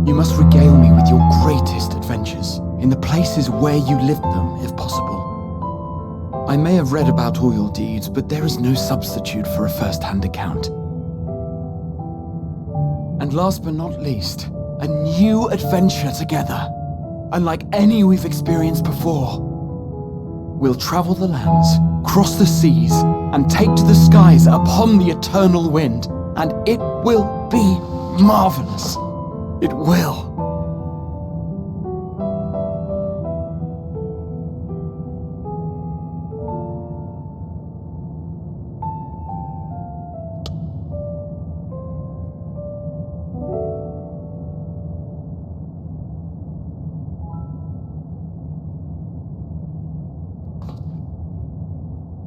you must regale me with your greatest adventures, in the places where you lived them, if possible. I may have read about all your deeds, but there is no substitute for a first-hand account. And last but not least, a new adventure together, unlike any we've experienced before. We'll travel the lands, cross the seas, and take to the skies upon the eternal wind, and it will be marvelous. It will.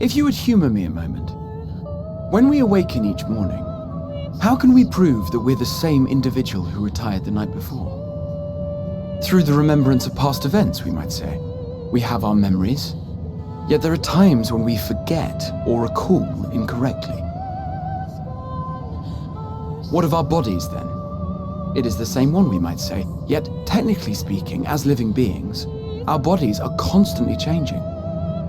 If you would humor me a moment. When we awaken each morning, how can we prove that we're the same individual who retired the night before? Through the remembrance of past events, we might say. We have our memories, yet there are times when we forget or recall incorrectly. What of our bodies, then? It is the same one, we might say, yet technically speaking, as living beings, our bodies are constantly changing.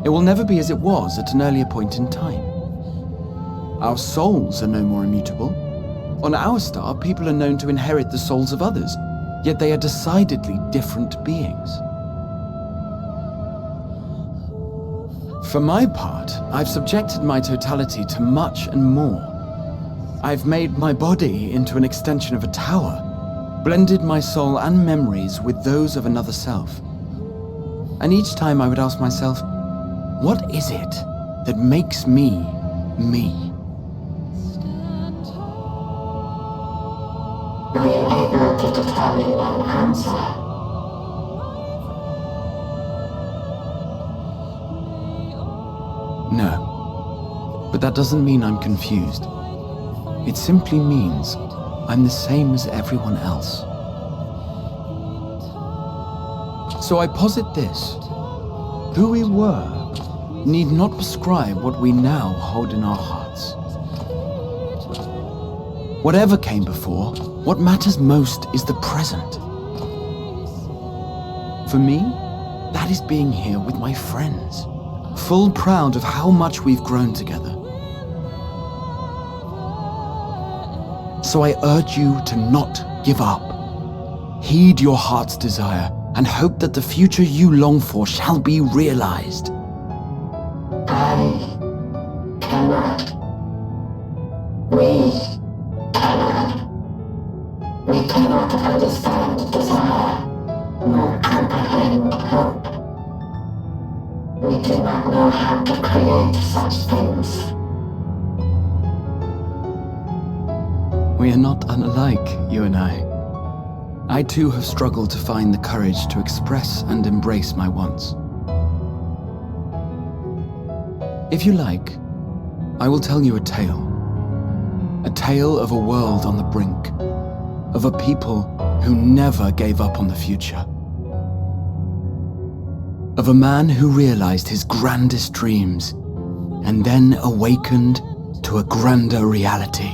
It will never be as it was at an earlier point in time. Our souls are no more immutable. On our star, people are known to inherit the souls of others, yet they are decidedly different beings. For my part, I've subjected my totality to much and more. I've made my body into an extension of a tower, blended my soul and memories with those of another self. And each time I would ask myself, what is it that makes me, me? Are you able to determine an answer? No. But that doesn't mean I'm confused. It simply means I'm the same as everyone else. So I posit this. Who we were need not prescribe what we now hold in our hearts. Whatever came before, what matters most is the present. For me, that is being here with my friends, full proud of how much we've grown together. So I urge you to not give up. Heed your heart's desire and hope that the future you long for shall be realized. I cannot. We cannot. We cannot understand desire, nor comprehend hope. We do not know how to create such things. We are not unlike, you and I. I too have struggled to find the courage to express and embrace my wants. If you like, I will tell you a tale. A tale of a world on the brink, of a people who never gave up on the future. Of a man who realized his grandest dreams and then awakened to a grander reality.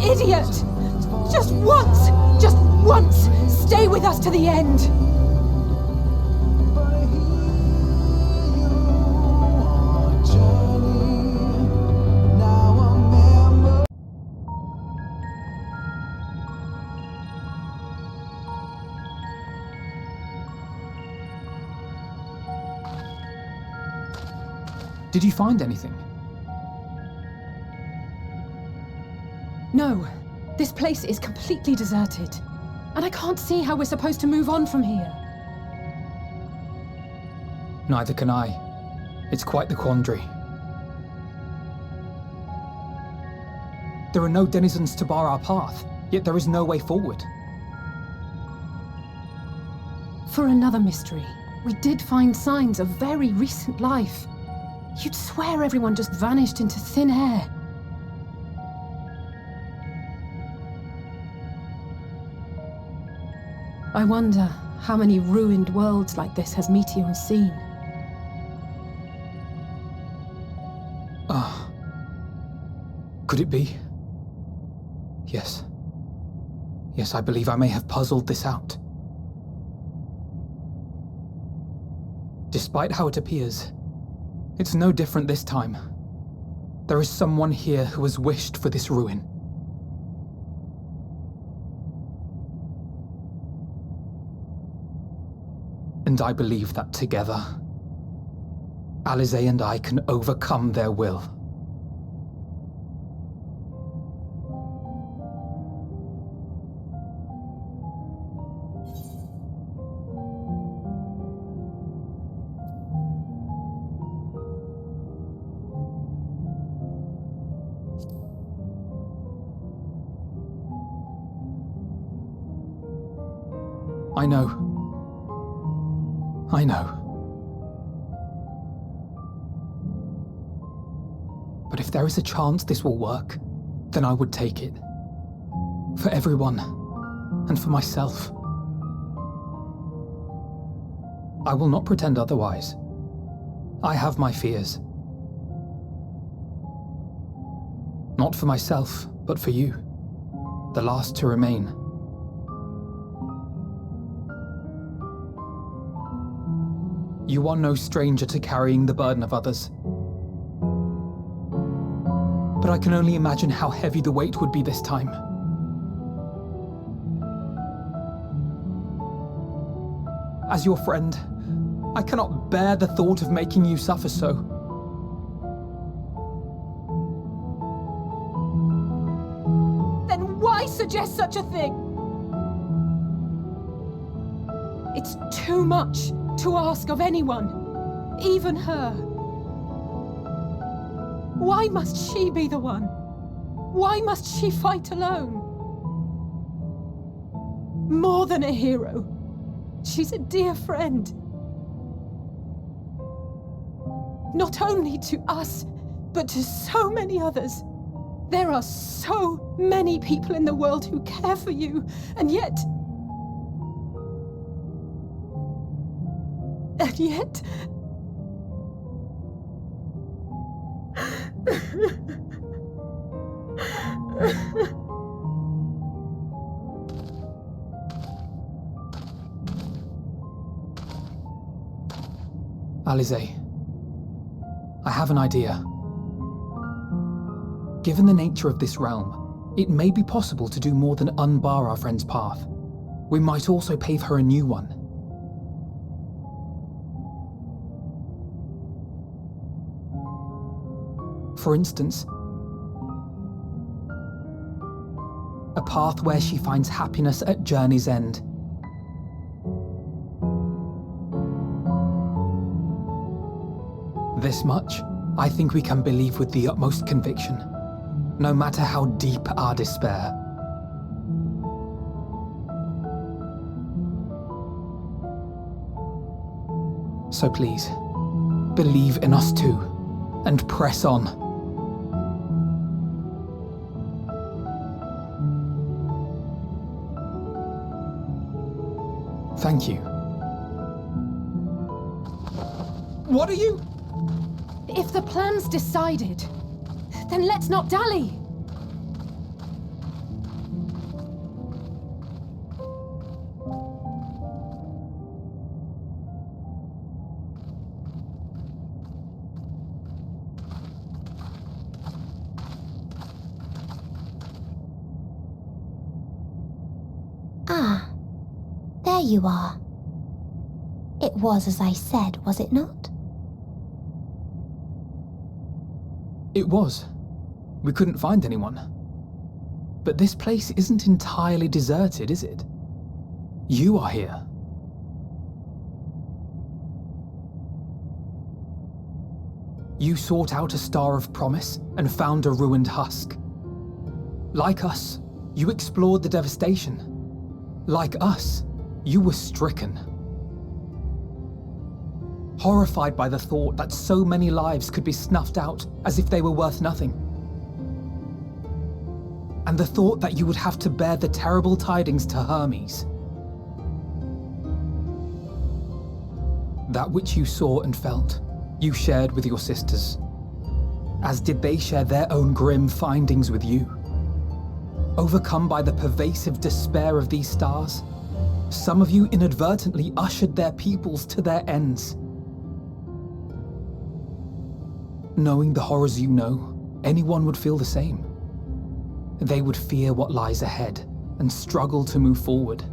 Idiot! Just once, stay with us to the end! Did you find anything? No, this place is completely deserted. And I can't see how we're supposed to move on from here. Neither can I. It's quite the quandary. There are no denizens to bar our path, yet there is no way forward. For another mystery, we did find signs of very recent life. You'd swear everyone just vanished into thin air. I wonder how many ruined worlds like this has Meteor seen. Ah. Could it be? Yes. Yes, I believe I may have puzzled this out. Despite how it appears, it's no different this time. There is someone here who has wished for this ruin. And I believe that together, Alize and I can overcome their will. I know. I know. But if there is a chance this will work, then I would take it. For everyone, and for myself. I will not pretend otherwise. I have my fears. Not for myself, but for you, the last to remain. You are no stranger to carrying the burden of others. But I can only imagine how heavy the weight would be this time. As your friend, I cannot bear the thought of making you suffer so. Then why suggest such a thing? It's too much to ask of anyone, even her. Why must she be the one? Why must she fight alone? More than a hero, she's a dear friend. Not only to us, but to so many others. There are so many people in the world who care for you, and yet dead yet? Alize, I have an idea. Given the nature of this realm, it may be possible to do more than unbar our friend's path. We might also pave her a new one. For instance, a path where she finds happiness at journey's end. This much, I think we can believe with the utmost conviction, no matter how deep our despair. So please, believe in us too, and press on. Thank you. What are you? If the plan's decided, then let's not dally. Ah, there you are. It was as I said, was it not? It was. We couldn't find anyone. But this place isn't entirely deserted, is it? You are here. You sought out a star of promise and found a ruined husk. Like us, you explored the devastation. Like us, you were stricken. Horrified by the thought that so many lives could be snuffed out as if they were worth nothing. And the thought that you would have to bear the terrible tidings to Hermes. That which you saw and felt, you shared with your sisters, as did they share their own grim findings with you. Overcome by the pervasive despair of these stars, some of you inadvertently ushered their peoples to their ends. Knowing the horrors you know, anyone would feel the same. They would fear what lies ahead and struggle to move forward.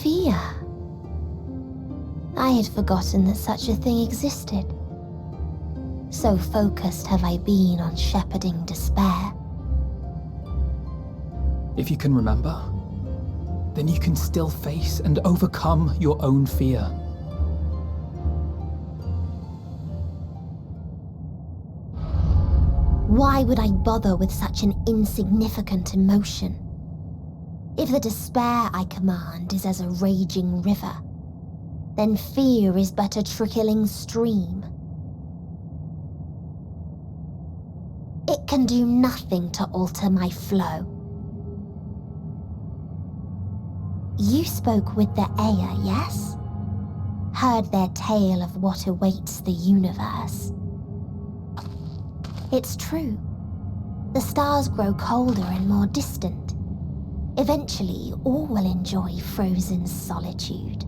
Fear? I had forgotten that such a thing existed. So focused have I been on shepherding despair. If you can remember, then you can still face and overcome your own fear. Why would I bother with such an insignificant emotion? If the despair I command is as a raging river, then fear is but a trickling stream. It can do nothing to alter my flow. You spoke with the Aya, yes? Heard their tale of what awaits the universe. It's true. The stars grow colder and more distant. Eventually, all will enjoy frozen solitude.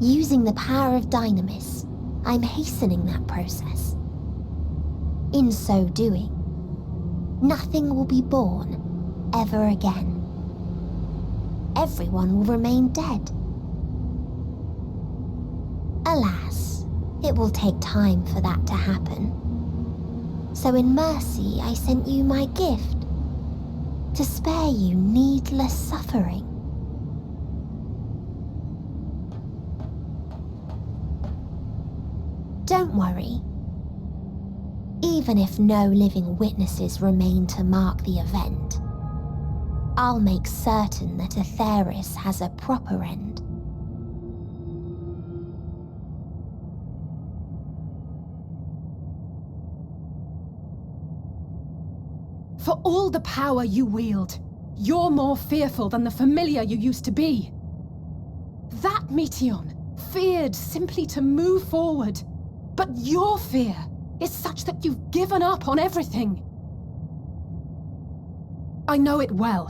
Using the power of Dynamis, I'm hastening that process. In so doing, nothing will be born ever again. Everyone will remain dead. Alas, it will take time for that to happen. So in mercy, I sent you my gift, to spare you needless suffering. Don't worry. Even if no living witnesses remain to mark the event, I'll make certain that Aetheris has a proper end. For all the power you wield, You're more fearful than the familiar you used to be. That Meteion feared simply to move forward. But your fear is such that you've given up on everything. I know it well.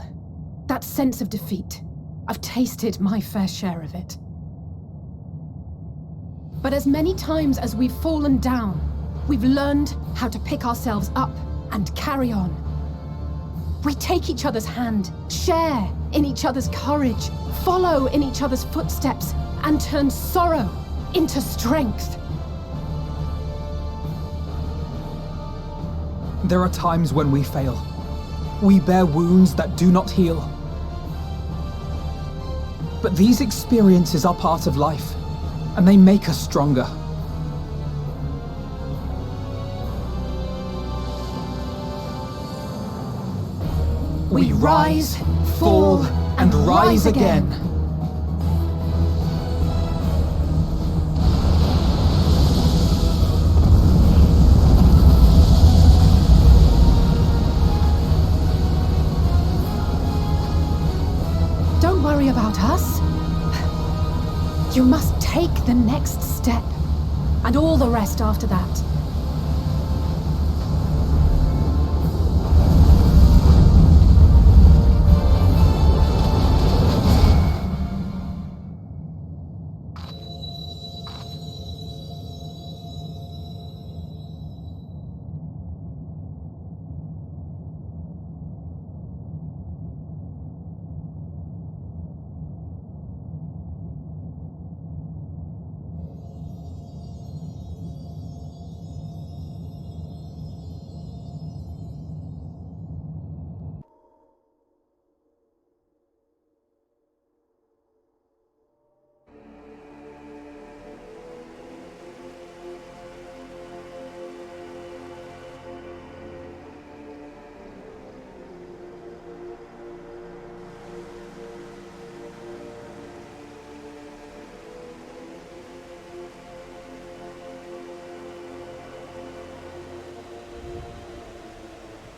That sense of defeat. I've tasted my fair share of it. But as many times as we've fallen down, we've learned how to pick ourselves up and carry on. We take each other's hand, share in each other's courage, follow in each other's footsteps, and turn sorrow into strength. There are times when we fail. We bear wounds that do not heal. But these experiences are part of life, and they make us stronger. We rise, fall, and rise again. Don't worry about us. You must take the next step, and all the rest after that.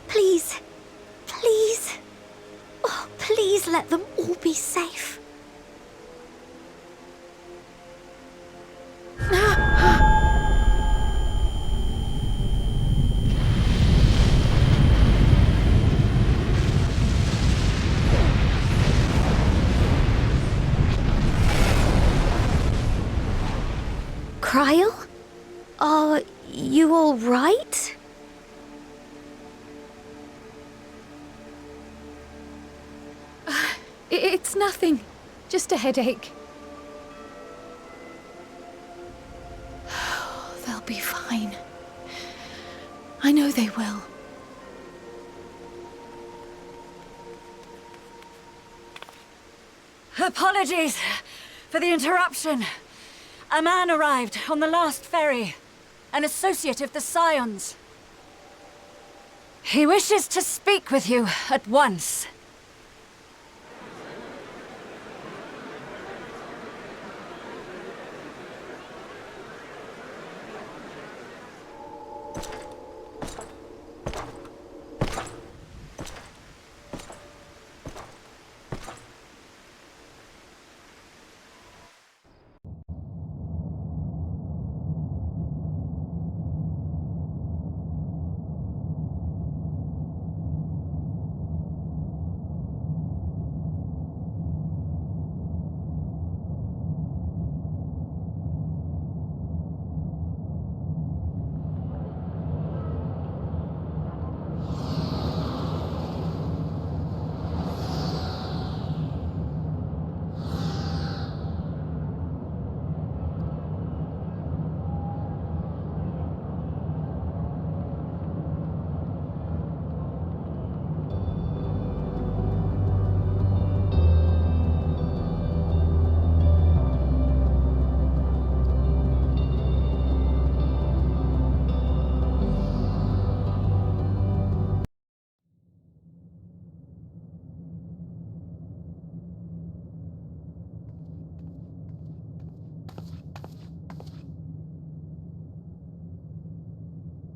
Please, please, oh, please let them all be safe. Cryle? Are you all right? It's nothing. Just a headache. They'll be fine. I know they will. Apologies for the interruption. A man arrived on the last ferry. An associate of the Scions. He wishes to speak with you at once.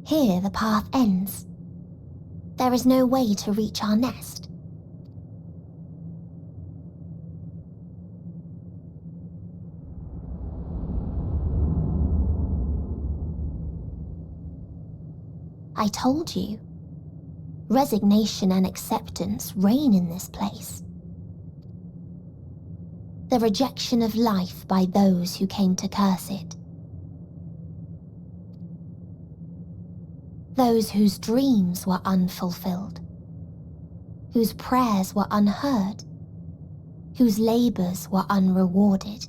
Here the path ends. There is no way to reach our nest. I told you. Resignation and acceptance reign in this place. The rejection of life by those who came to curse it. Those whose dreams were unfulfilled. Whose prayers were unheard. Whose labors were unrewarded.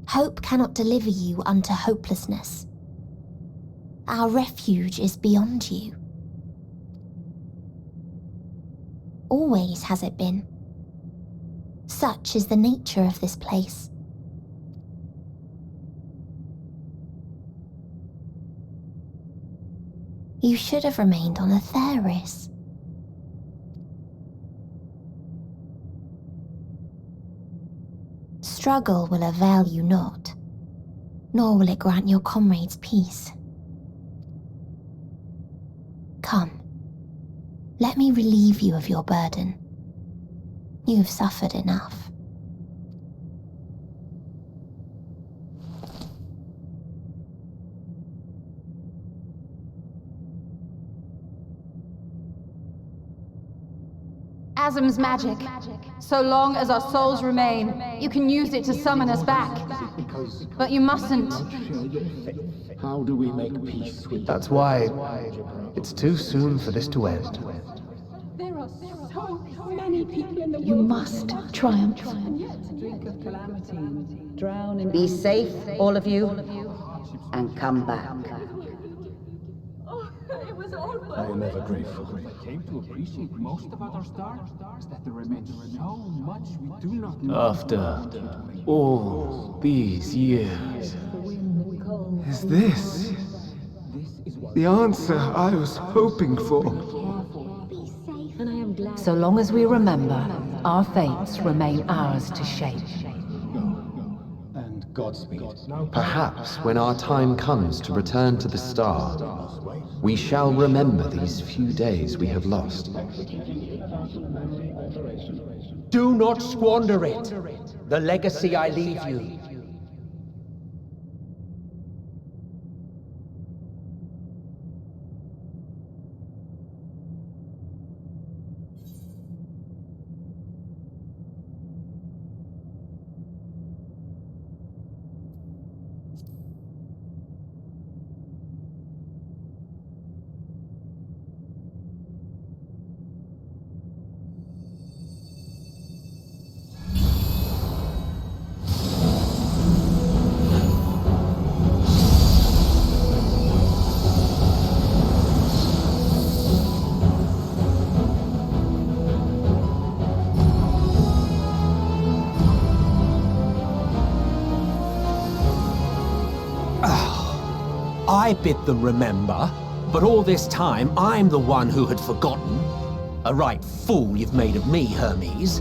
Hope cannot deliver you unto hopelessness. Our refuge is beyond you. Always has it been. Such is the nature of this place. You should have remained on Atheris. Struggle will avail you not, nor will it grant your comrades peace. Come, let me relieve you of your burden. You've suffered enough. Azim's magic. So long as our souls remain, you can use it to summon us back. But you mustn't. How do we make peace with That's why it's too soon for this to end. There are so many people in the world. You must triumph. Be safe, all of you, and come back. I am ever grateful. I came to appreciate most about our star is that there remains so much we do not know. After all these years, is this the answer I was hoping for? So long as we remember, our fates remain ours to shape. And Godspeed. Perhaps when our time comes to return to the star, we shall remember these few days we have lost. Do not squander it. The legacy I leave you. I bid them remember, but all this time I'm the one who had forgotten. A right fool you've made of me, Hermes.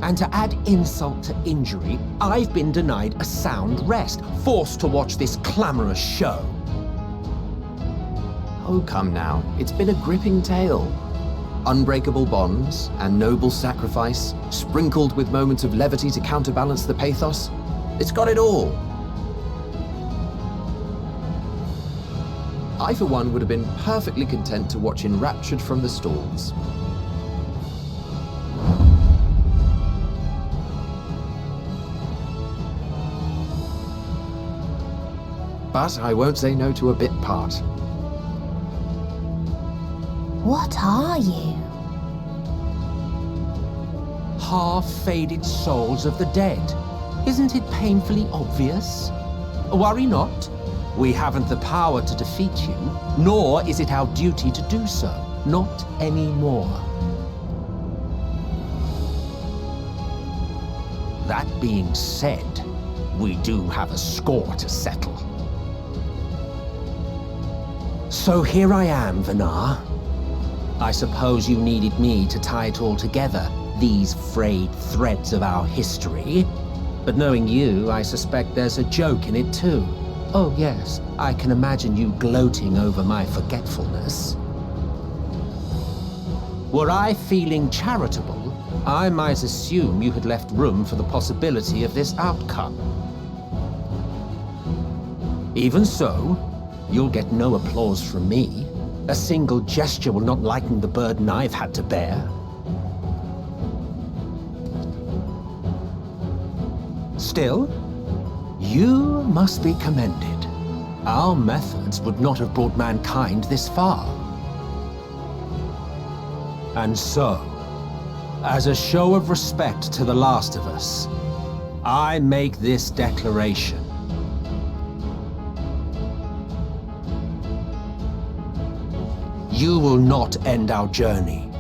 And to add insult to injury, I've been denied a sound rest, forced to watch this clamorous show. Oh, come now. It's been a gripping tale. Unbreakable bonds and noble sacrifice, sprinkled with moments of levity to counterbalance the pathos. It's got it all. I, for one, would have been perfectly content to watch enraptured from the stalls. But I won't say no to a bit part. What are you? Half-faded souls of the dead. Isn't it painfully obvious? Worry not. We haven't the power to defeat you, nor is it our duty to do so. Not anymore. That being said, we do have a score to settle. So here I am, Vinar. I suppose you needed me to tie it all together, these frayed threads of our history. But knowing you, I suspect there's a joke in it too. Oh yes, I can imagine you gloating over my forgetfulness. Were I feeling charitable, I might assume you had left room for the possibility of this outcome. Even so, You'll get no applause from me. A single gesture will not lighten the burden I've had to bear. Still, you must be commended. Our methods would not have brought mankind this far. And so, as a show of respect to the last of us, I make this declaration. You will not end our journey.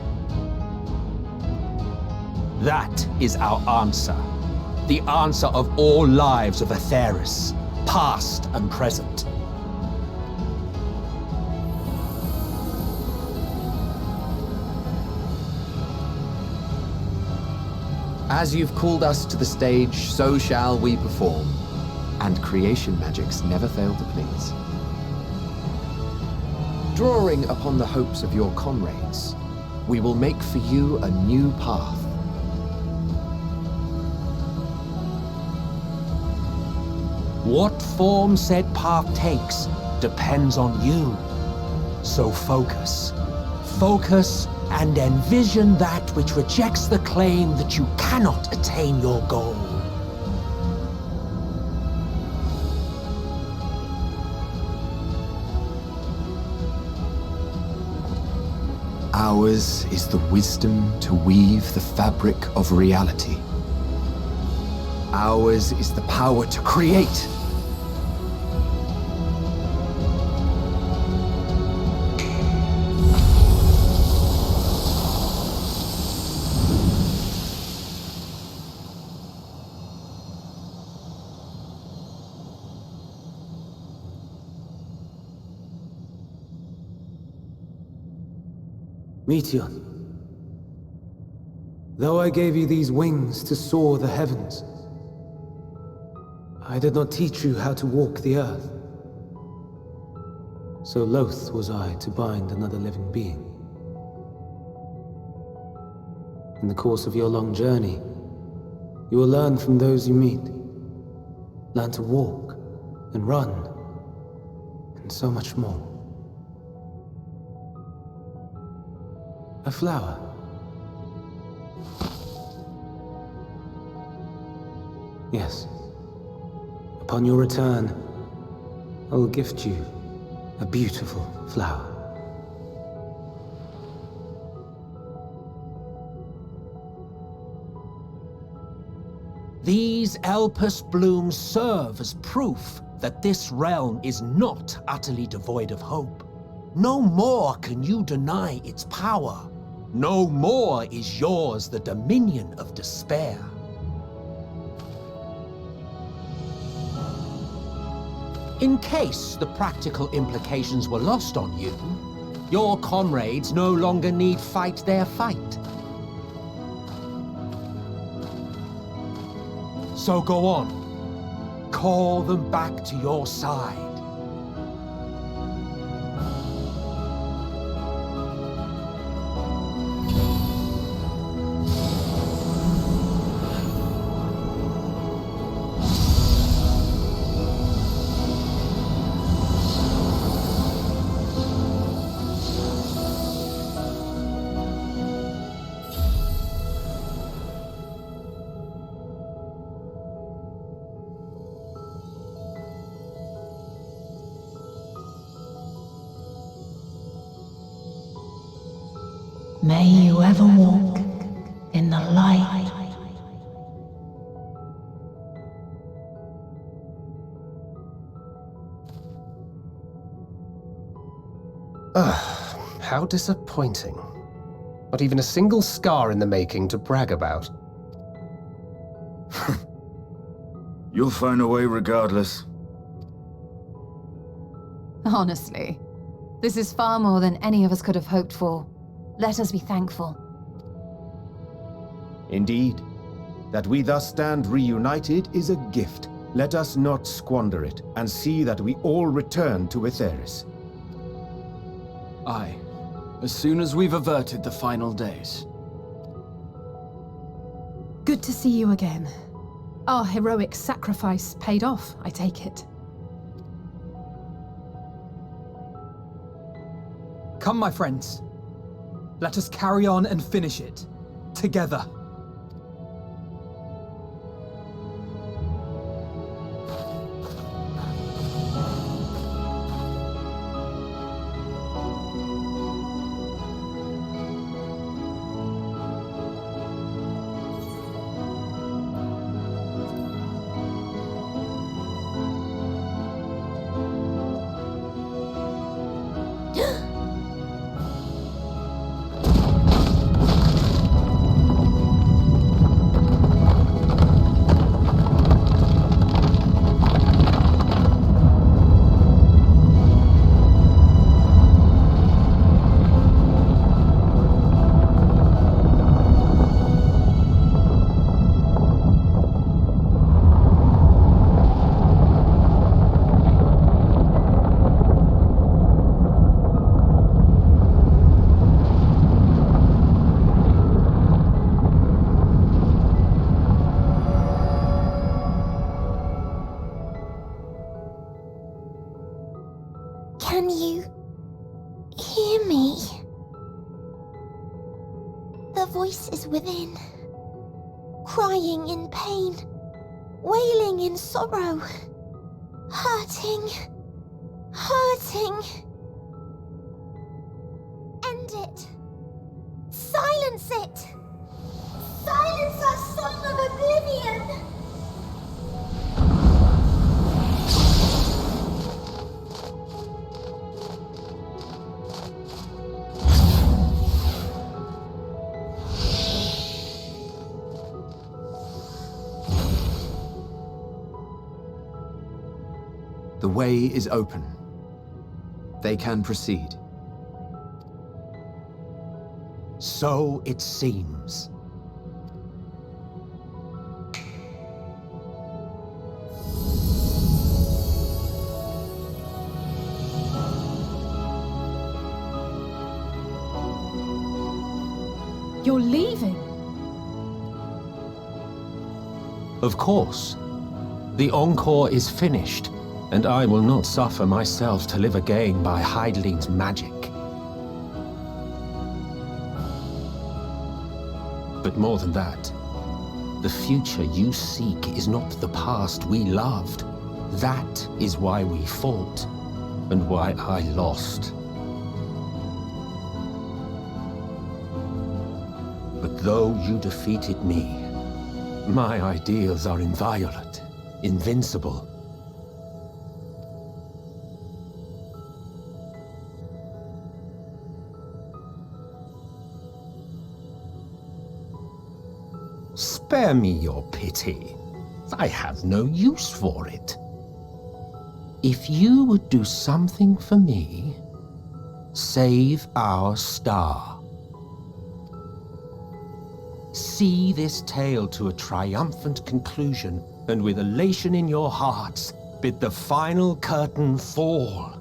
That is our answer. The answer of all lives of Aetheris, past and present. As you've called us to the stage, so shall we perform. And creation magics never fail to please. Drawing upon the hopes of your comrades, we will make for you a new path. What form said path takes depends on you. So focus. Focus and envision that which rejects the claim that you cannot attain your goal. Ours is the wisdom to weave the fabric of reality. Ours is the power to create. Meteon, though I gave you these wings to soar the heavens, I did not teach you how to walk the earth. So loath was I to bind another living being. In the course of your long journey, you will learn from those you meet. Learn to walk and run, and so much more. A flower. Yes. Upon your return, I will gift you a beautiful flower. These Elpis blooms serve as proof that this realm is not utterly devoid of hope. No more can you deny its power. No more is yours the dominion of despair. In case the practical implications were lost on you, your comrades no longer need fight their fight. So go on. Call them back to your side. May you ever walk in the light. How disappointing. Not even a single scar in the making to brag about. You'll find a way regardless. Honestly, this is far more than any of us could have hoped for. Let us be thankful. Indeed. That we thus stand reunited is a gift. Let us not squander it, and see that we all return to Aetheris. Aye. As soon as we've averted the final days. Good to see you again. Our heroic sacrifice paid off, I take it. Come, my friends. Let us carry on and finish it. Together. Can you hear me? The voice is within, crying in pain, wailing in sorrow, hurting. End it. Silence it. Silence our song of oblivion. The way is open. They can proceed. So it seems. You're leaving? Of course. The encore is finished, and I will not suffer myself to live again by Heideling's magic. But more than that, the future you seek is not the past we loved. That is why we fought, and why I lost. But though you defeated me, my ideals are inviolate, invincible. Spare me your pity. I have no use for it. If you would do something for me, save our star. See this tale to a triumphant conclusion, and with elation in your hearts, bid the final curtain fall.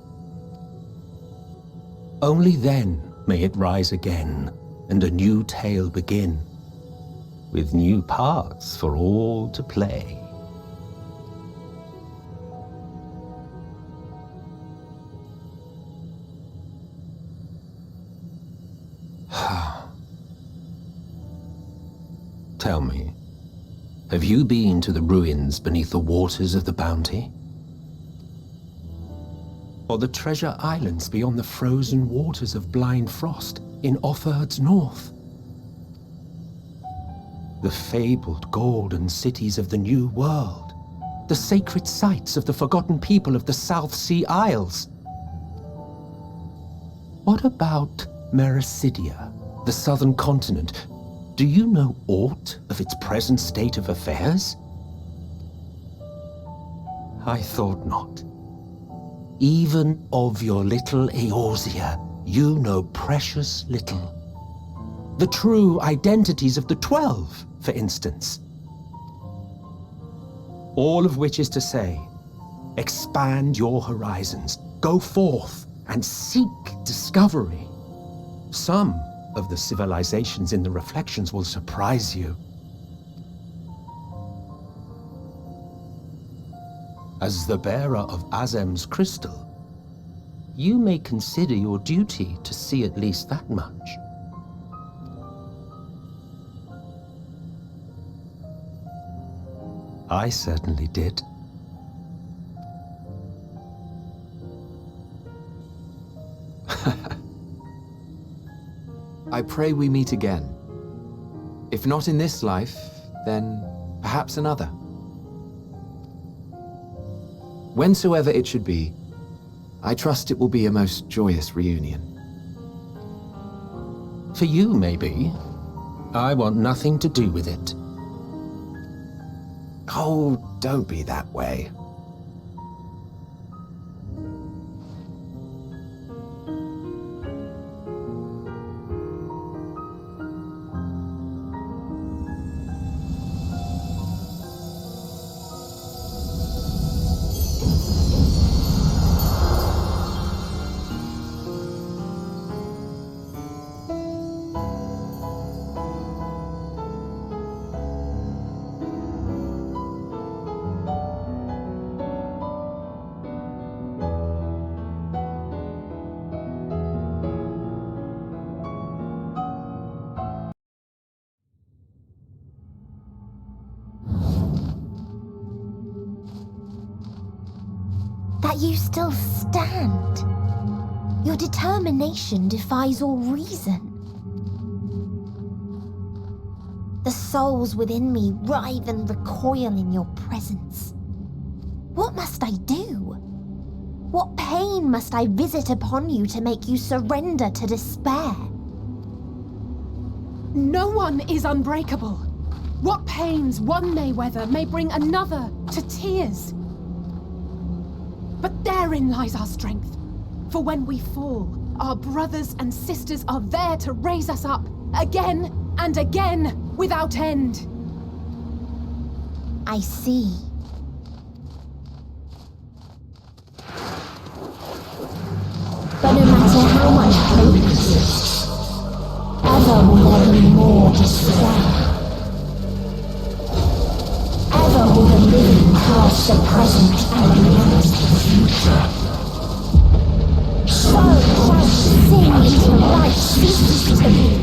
Only then may it rise again, and a new tale begin, with new parts for all to play. Tell me, have you been to the ruins beneath the waters of the Bounty? Or the treasure islands beyond the frozen waters of Blind Frost in Offerd's north? The fabled golden cities of the New World, the sacred sites of the forgotten people of the South Sea Isles. What about Mericidia, the southern continent? Do you know aught of its present state of affairs? I thought not. Even of your little Eorzea, you know precious little. The true identities of the 12, for instance. All of which is to say, expand your horizons, go forth and seek discovery. Some of the civilizations in the reflections will surprise you. As the bearer of Azem's crystal, you may consider your duty to see at least that much. I certainly did. I pray we meet again. If not in this life, then perhaps another. Whensoever it should be, I trust it will be a most joyous reunion. For you, maybe. I want nothing to do with it. Oh, don't be that way. That you still stand. Your determination defies all reason. The souls within me writhe and recoil in your presence. What must I do? What pain must I visit upon you to make you surrender to despair? No one is unbreakable. What pains one may weather may bring another to tears. But therein lies our strength. For when we fall, our brothers and sisters are there to raise us up, again and again, without end. I see. But no matter how much hope exists, ever will there be more despair. Ever will the living cast the present and renounce the future. So shall we sing until life ceases to be.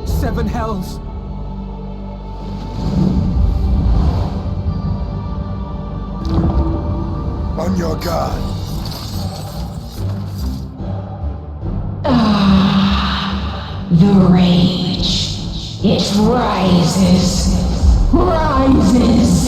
Seven hells. On your guard. The rage. It rises. Rises.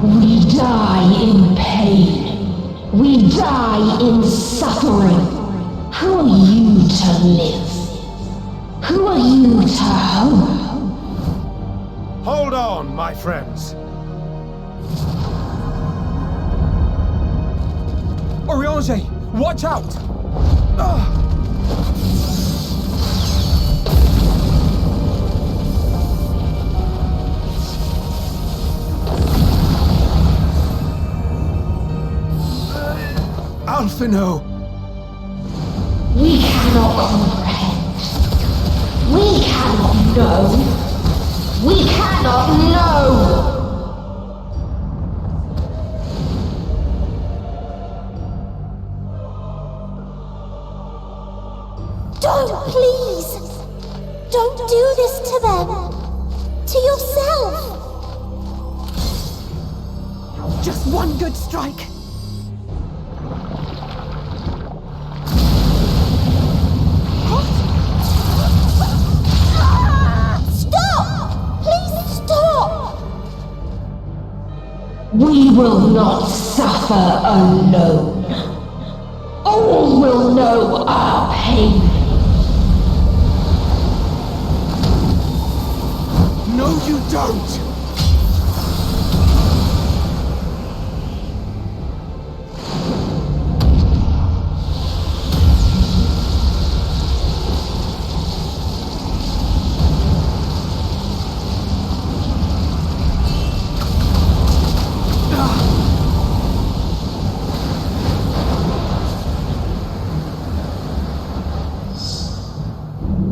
We die in pain. We die in suffering. Who are you to live? Who are you to hope? Hold on, my friends. Oriange, watch out! Alphino! We cannot comprehend. We cannot know. We cannot know! Don't, please! Don't do this to them! To yourself! Just one good strike! Stop! Please stop! We will not suffer alone. All will know our pain. No, you don't!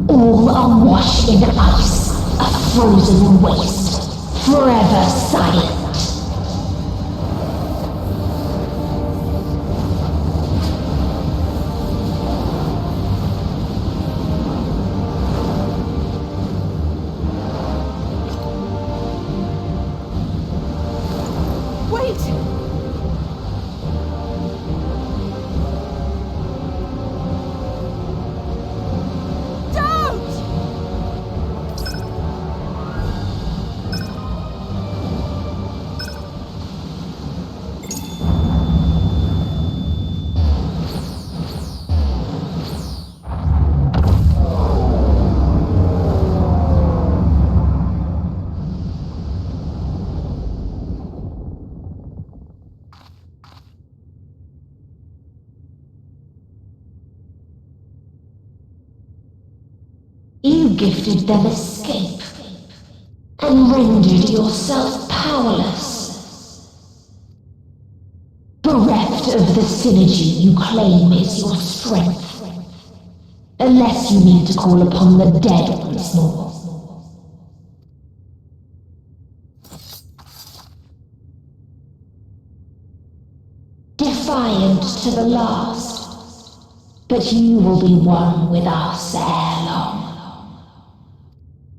All are washed in ice, a frozen waste, forever silent. You gifted them escape, and rendered yourself powerless. Bereft of the synergy you claim is your strength, unless you mean to call upon the dead once more. Defiant to the last, but you will be one with us ere long.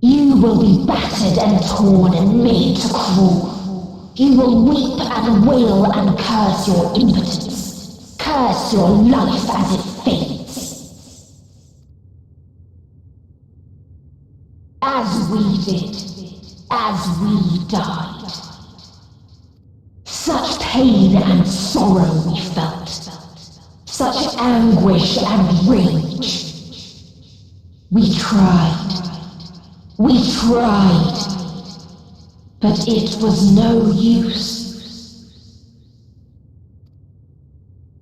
You will be battered and torn and made to crawl. You will weep and wail and curse your impotence. Curse your life as it fades. As we did. As we died. Such pain and sorrow we felt. Such anguish and rage. We tried. We tried, but it was no use.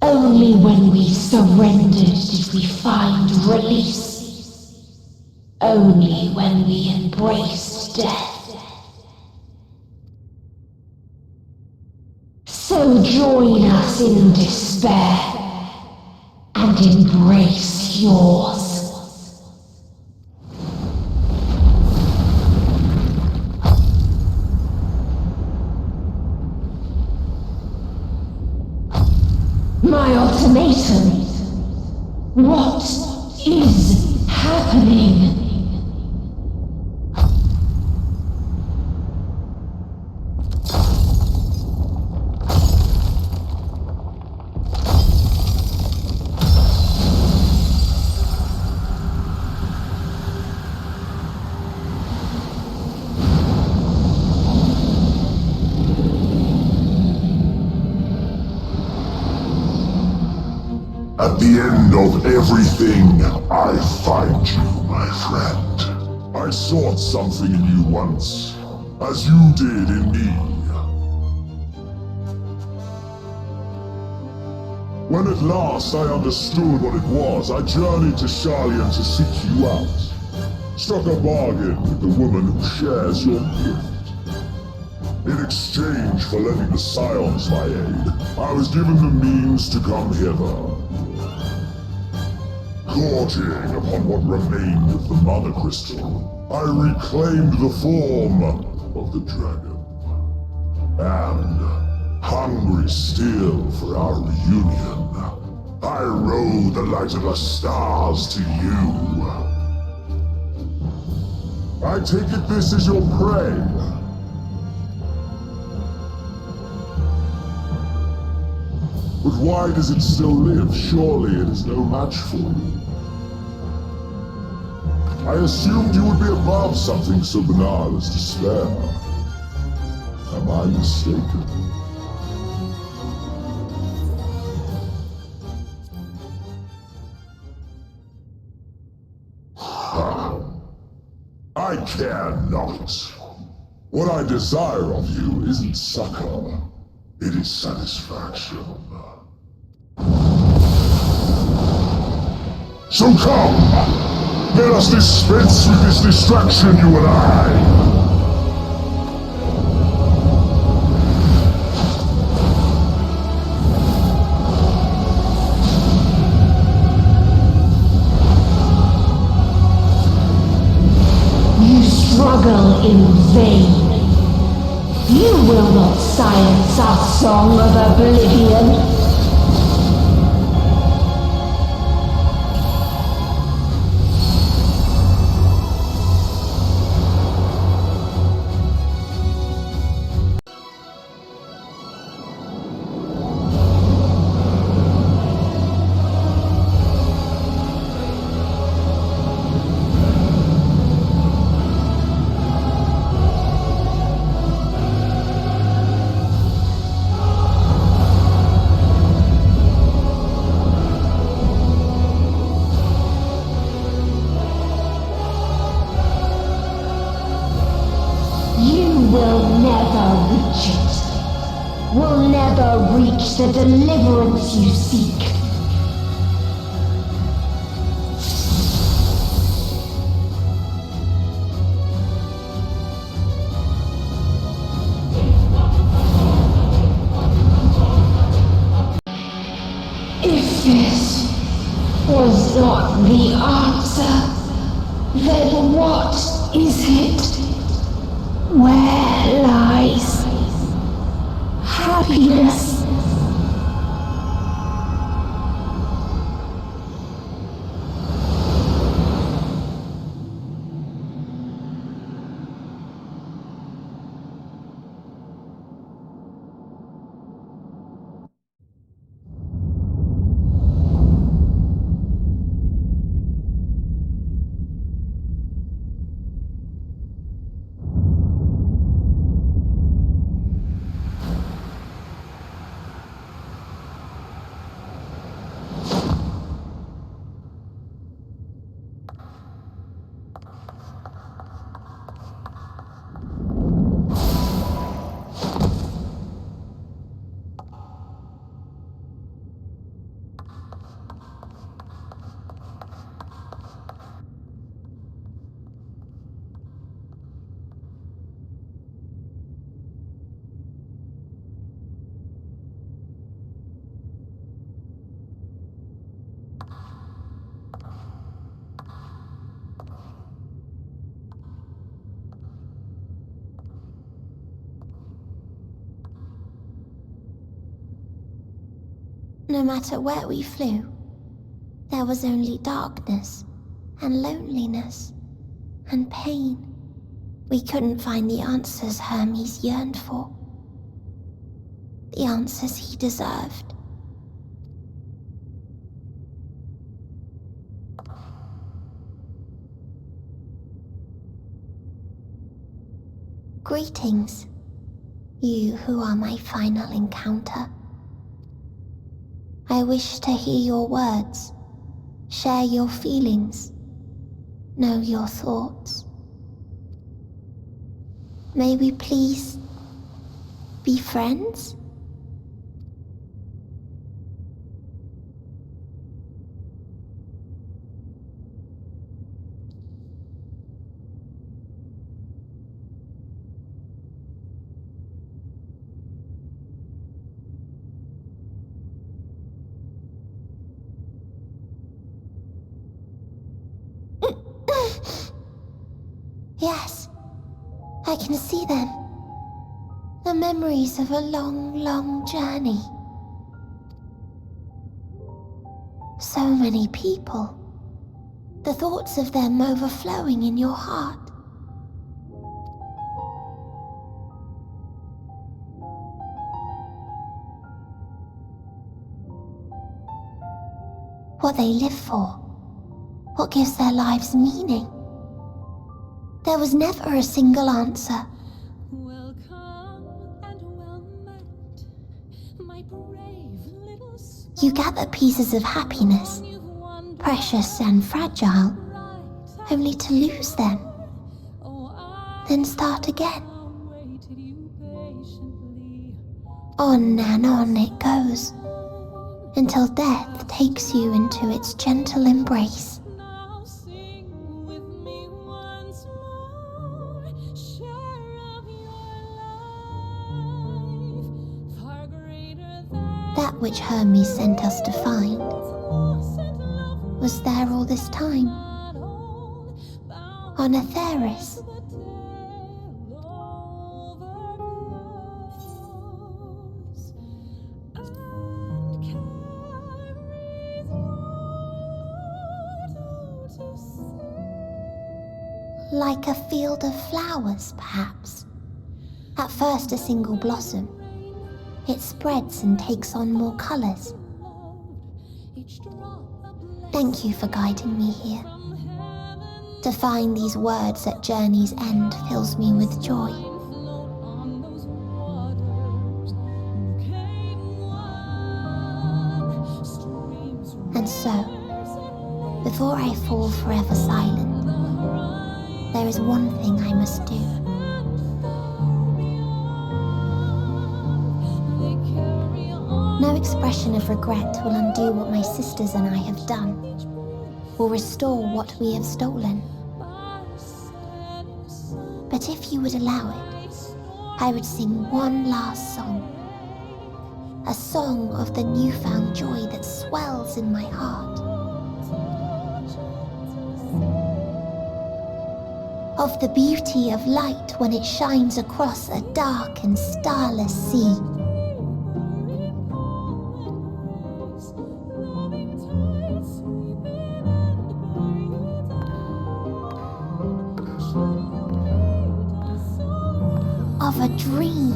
Only when we surrendered did we find release. Only when we embraced death. So join us in despair and embrace yours. My ultimatum. What is happening? At the end of everything, I find you, my friend. I sought something in you once, as you did in me. When at last I understood what it was, I journeyed to Sharlayan to seek you out. Struck a bargain with the woman who shares your gift. In exchange for lending the Scions my aid, I was given the means to come hither. Gorging upon what remained of the Mother Crystal, I reclaimed the form of the dragon. And, hungry still for our reunion, I rode the light of the stars to you. I take it this is your prey. But why does it still live? Surely it is no match for you. I assumed you would be above something so banal as despair. Am I mistaken? I care not. What I desire of you isn't succor, it is satisfaction. So come! Let us dispense with this distraction, you and I! Struggle in vain. You will not silence our song of oblivion. Will never reach the deliverance you seek. If this was not the answer, then what is it? Where lies happiness? No matter where we flew, there was only darkness, and loneliness, and pain. We couldn't find the answers Hermes yearned for. The answers he deserved. Greetings, you who are my final encounter. I wish to hear your words, share your feelings, know your thoughts. May we please be friends? I can see them. The memories of a long, long journey. So many people. The thoughts of them overflowing in your heart. What they live for. What gives their lives meaning. There was never a single answer. You gather pieces of happiness, precious and fragile, only to lose them, then start again. On and on it goes, until death takes you into its gentle embrace. That which Hermes sent us to find was there all this time, on Atheris. Like a field of flowers, perhaps. At first a single blossom. It spreads and takes on more colors. Thank you for guiding me here. To find these words at journey's end fills me with joy. And so, before I fall forever silent, there is one thing I must do. No expression of regret will undo what my sisters and I have done, will restore what we have stolen. But if you would allow it, I would sing one last song. A song of the newfound joy that swells in my heart. Of the beauty of light when it shines across a dark and starless sea. Of a dream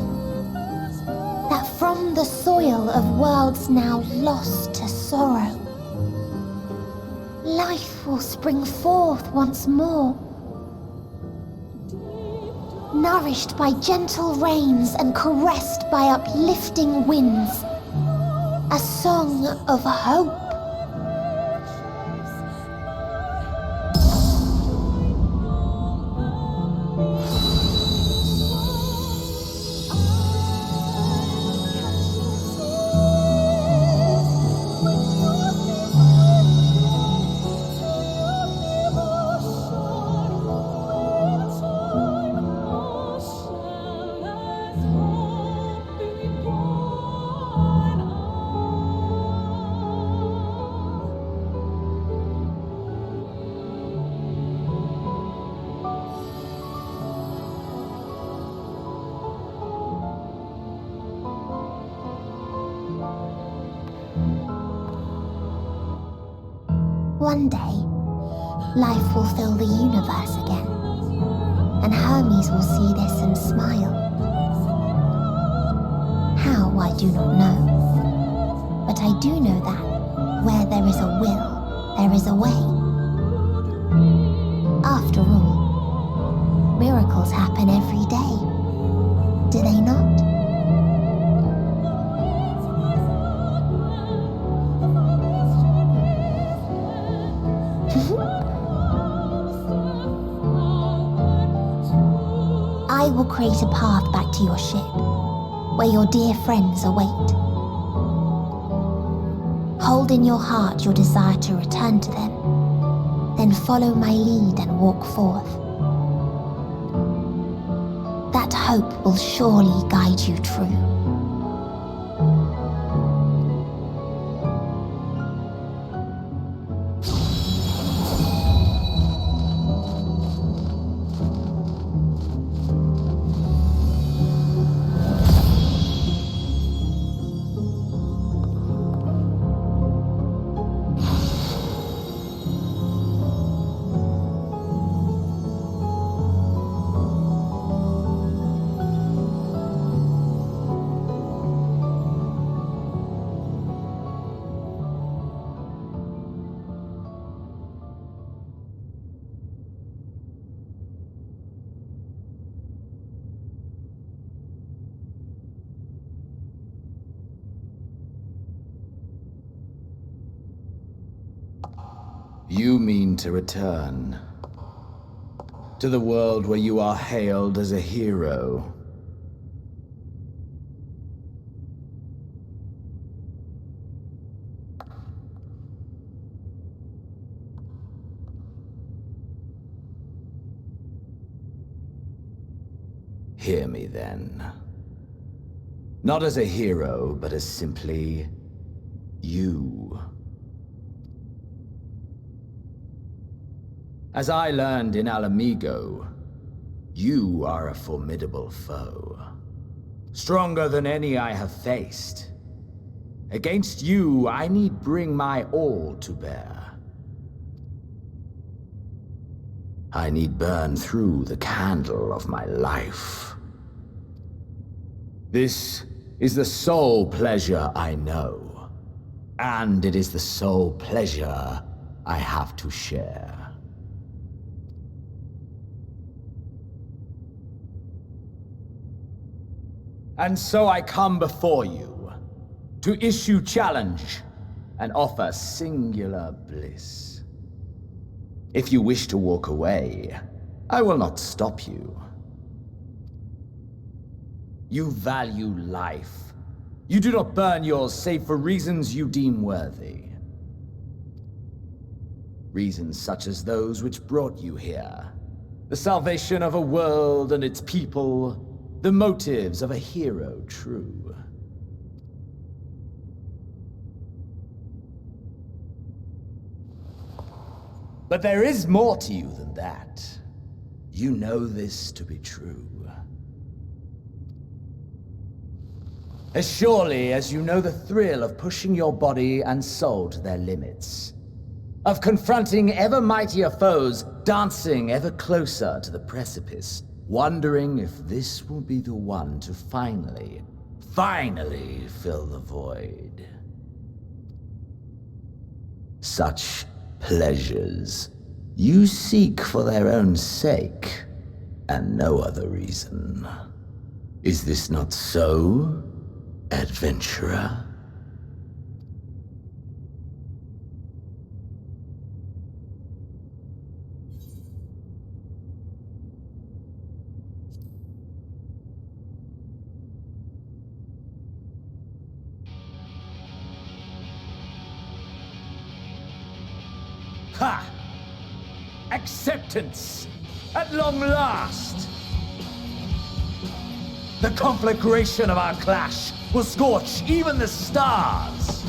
that from the soil of worlds now lost to sorrow, life will spring forth once more, nourished by gentle rains and caressed by uplifting winds, a song of hope. One day, life will fill the universe again, and Hermes will see this and smile. How, I do not know, but I do know that where there is a will, there is a way. After all, miracles happen every day, do they not? I will create a path back to your ship, where your dear friends await. Hold in your heart your desire to return to them, then follow my lead and walk forth. That hope will surely guide you true. You mean to return to the world where you are hailed as a hero. Hear me then. Not as a hero, but as simply you. As I learned in Alamigo, you are a formidable foe. Stronger than any I have faced. Against you, I need bring my all to bear. I need burn through the candle of my life. This is the sole pleasure I know, and it is the sole pleasure I have to share. And so I come before you, to issue challenge and offer singular bliss. If you wish to walk away, I will not stop you. You value life. You do not burn yours save for reasons you deem worthy. Reasons such as those which brought you here. The salvation of a world and its people. The motives of a hero true. But there is more to you than that. You know this to be true. As surely as you know the thrill of pushing your body and soul to their limits. Of confronting ever mightier foes, dancing ever closer to the precipice, wondering if this will be the one to finally fill the void. Such pleasures you seek for their own sake, and no other reason. Is this not so, adventurer? Ha! Acceptance! At long last! The conflagration of our clash will scorch even the stars!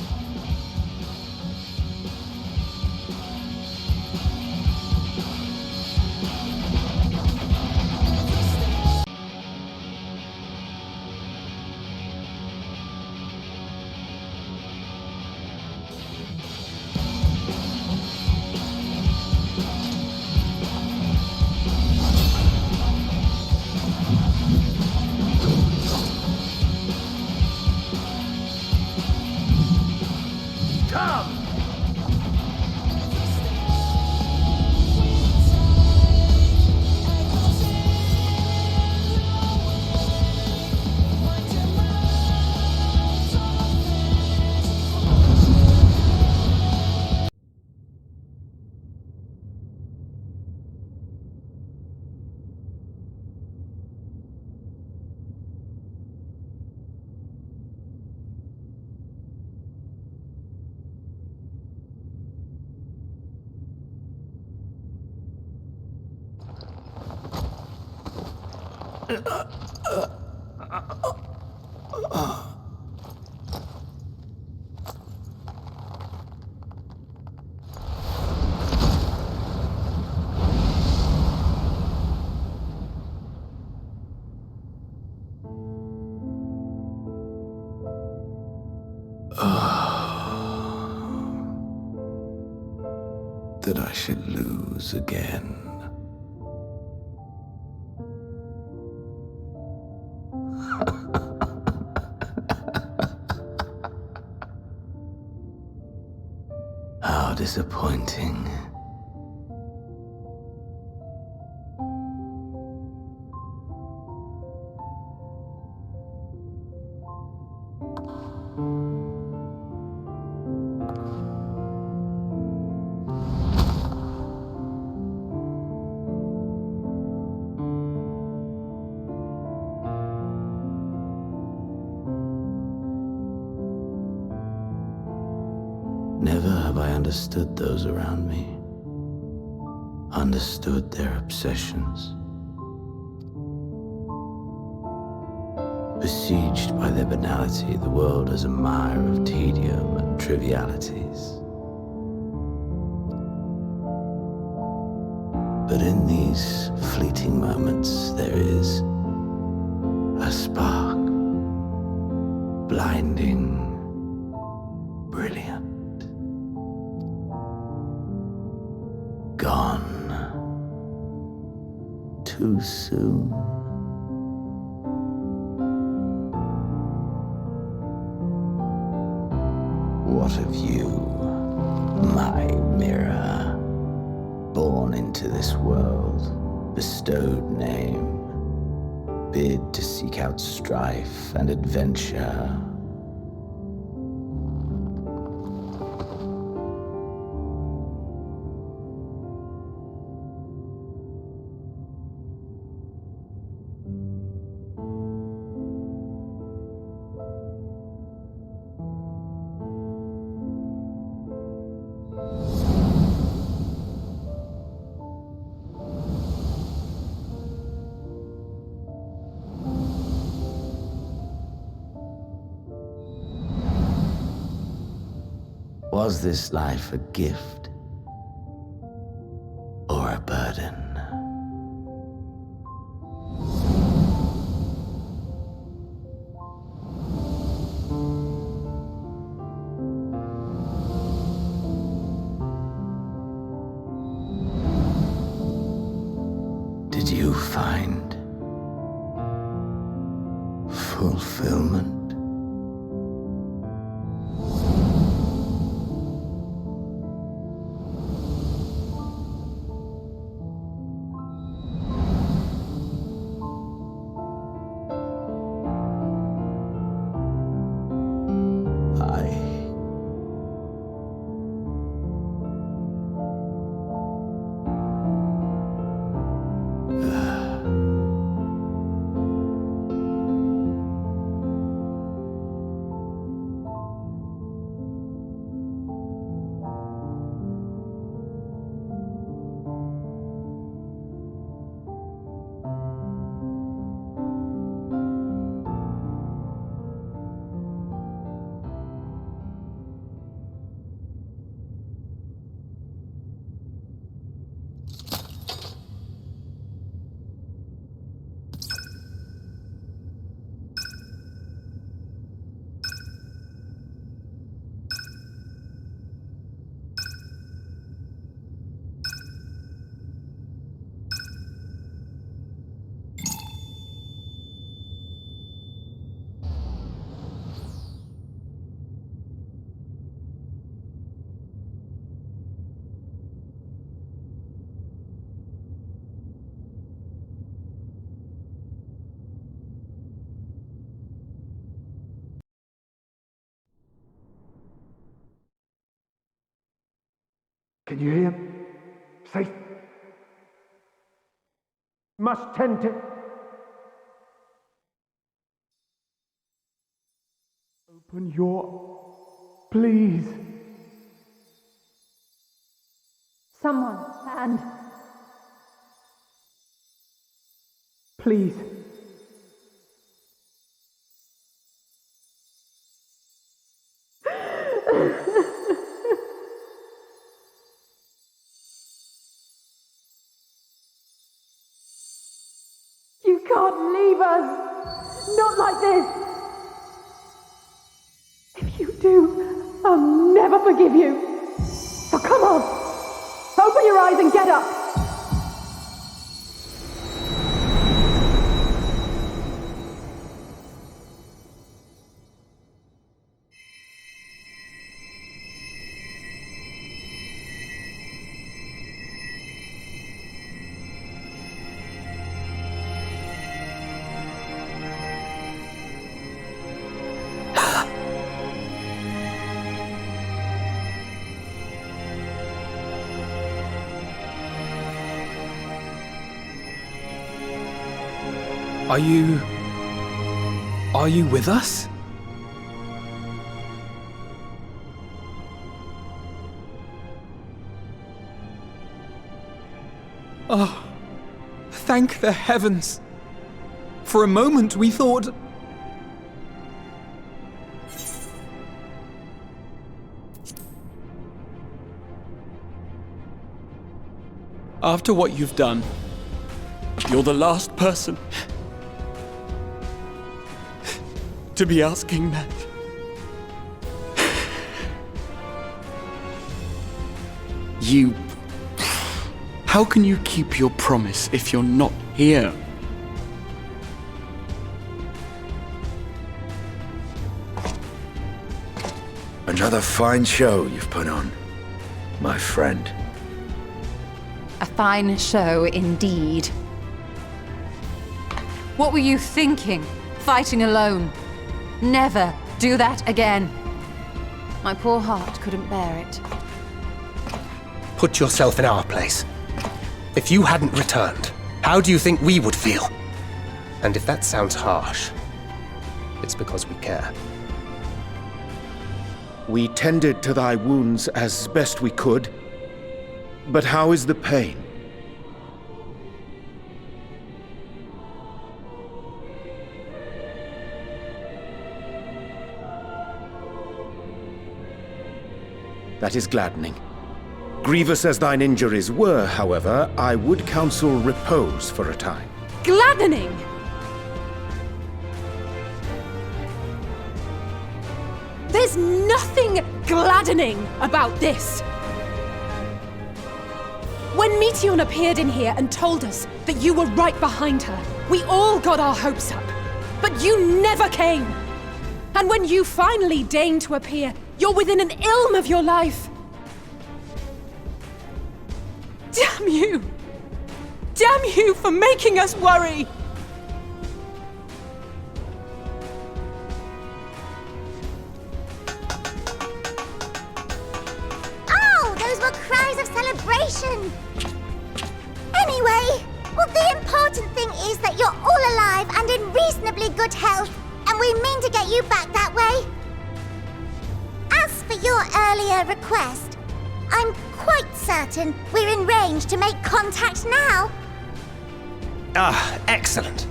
That I should lose again. How disappointing. understood those around me. Understood their obsessions. Besieged by their banality, the world is a mire of tedium and trivialities. But in these fleeting moments, there is a spark, blinding, brilliant, gone too soon. What of you, my mirror, born into this world, bestowed name, bid to seek out strife and adventure? Was this life a gift or a burden? Did you find fulfillment? Can you hear him? Safe. Must tend to... Open your... Please. Someone, and... Please. You can't leave us! Not like this! If you do, I'll never forgive you! So come on! Open your eyes and get up! Are you with us? Oh, thank the heavens. For a moment we thought... After what you've done, you're the last person to be asking that. You... How can you keep your promise if you're not here? Another fine show you've put on, my friend. A fine show indeed. What were you thinking, fighting alone? Never do that again. My poor heart couldn't bear it. Put yourself in our place. If you hadn't returned, how do you think we would feel? And if that sounds harsh, it's because we care. We tended to thy wounds as best we could, but how is the pain? That is gladdening. Grievous as thine injuries were, however, I would counsel repose for a time. Gladdening! There's nothing gladdening about this! When Meteion appeared in here and told us that you were right behind her, we all got our hopes up. But you never came! And when you finally deigned to appear, you're within an ilm of your life! Damn you! Damn you for making us worry! Oh, those were cries of celebration! Anyway, well, the important thing is that you're all alive and in reasonably good health, and we mean to get you back that way. As for your earlier request, I'm quite certain we're in range to make contact now. Ah, excellent.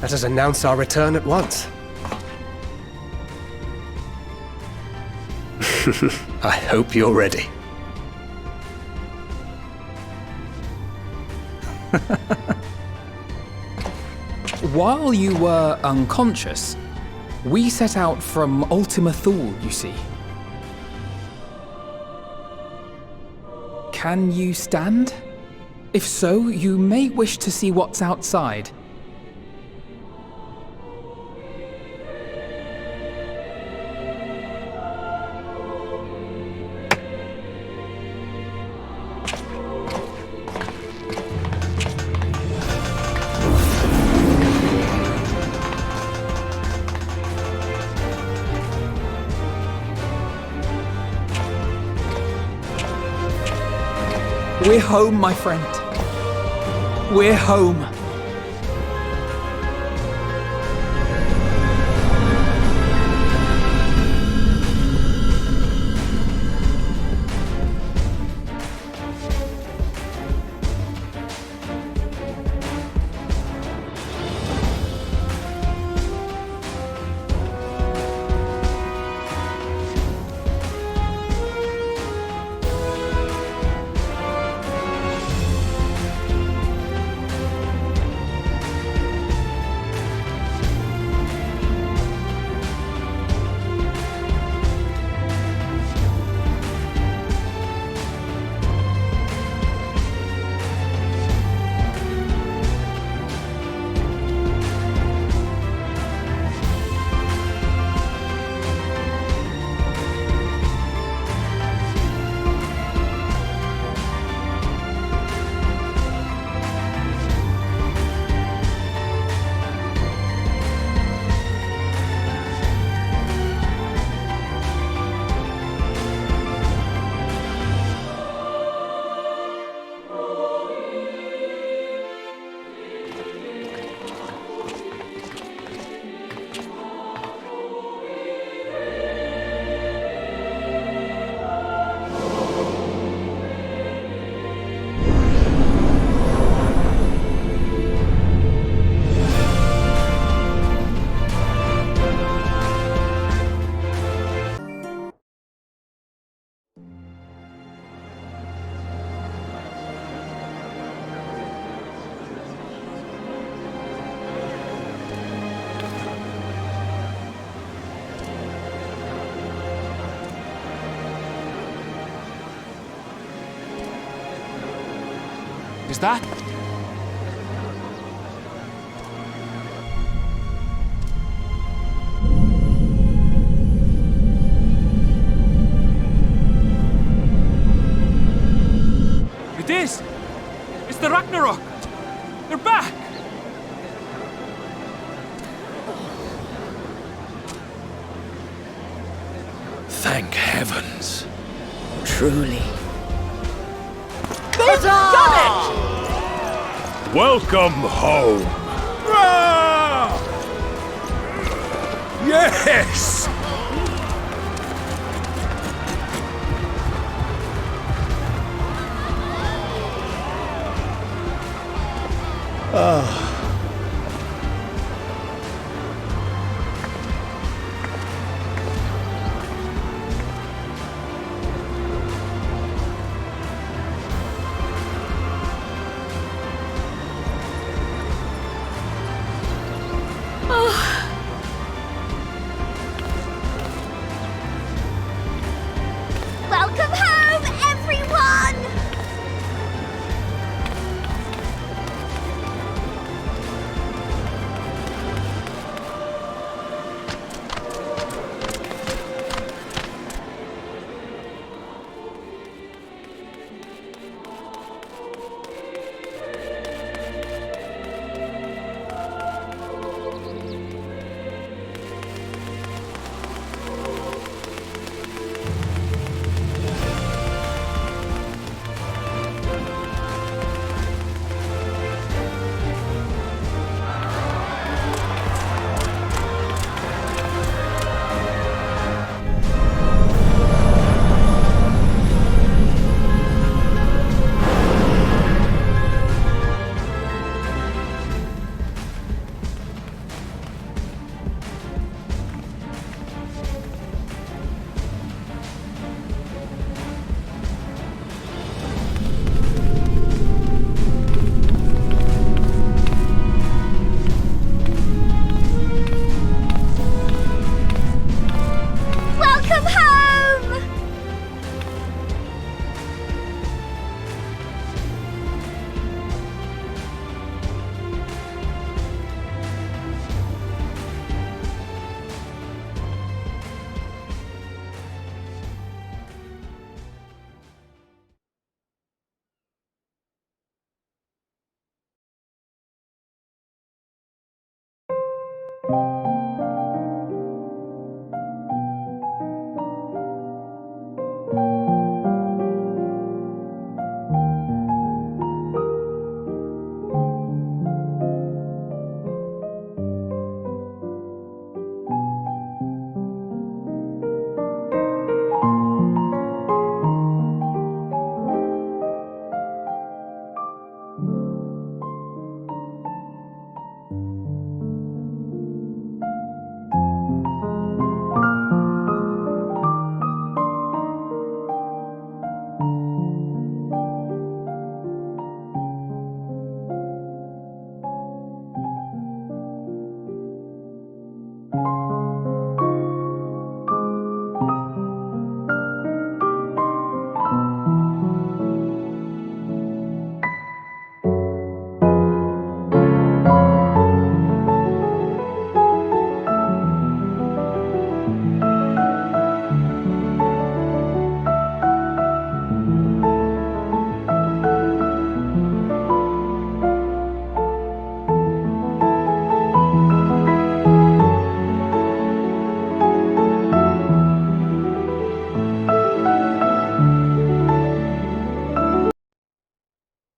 Let us announce our return at once. I hope you're ready. While you were unconscious, we set out from Ultima Thul, you see. Can you stand? If so, you may wish to see what's outside. We're home, my friend. We're home. Is that? It is! It's the Ragnarok! They're back! Thank heavens. Truly. They've done it! Welcome home. Yes! Welcome home, everyone! Welcome home!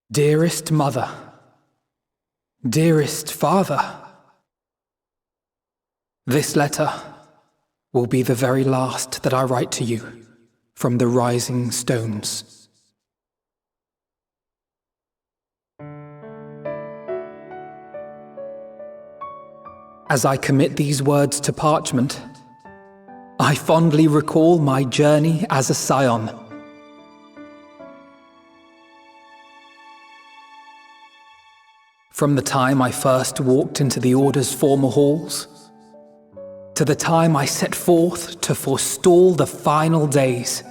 Dearest mother, dearest father, this letter will be the very last that I write to you from the rising stones. As I commit these words to parchment, I fondly recall my journey as a scion. From the time I first walked into the Order's former halls, to the time I set forth to forestall the final days.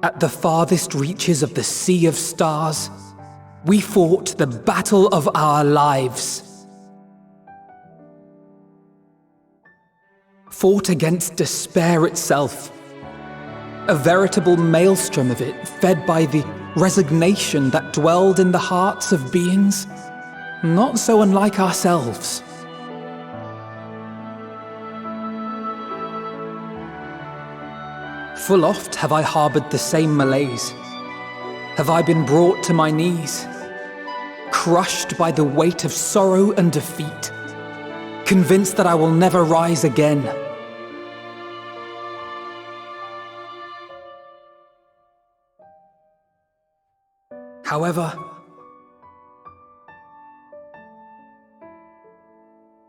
at the farthest reaches of the Sea of Stars, we fought the battle of our lives. Fought against despair itself. A veritable maelstrom of it, fed by the resignation that dwelled in the hearts of beings not so unlike ourselves. Full oft have I harbored the same malaise. Have I been brought to my knees, crushed by the weight of sorrow and defeat, convinced that I will never rise again. However,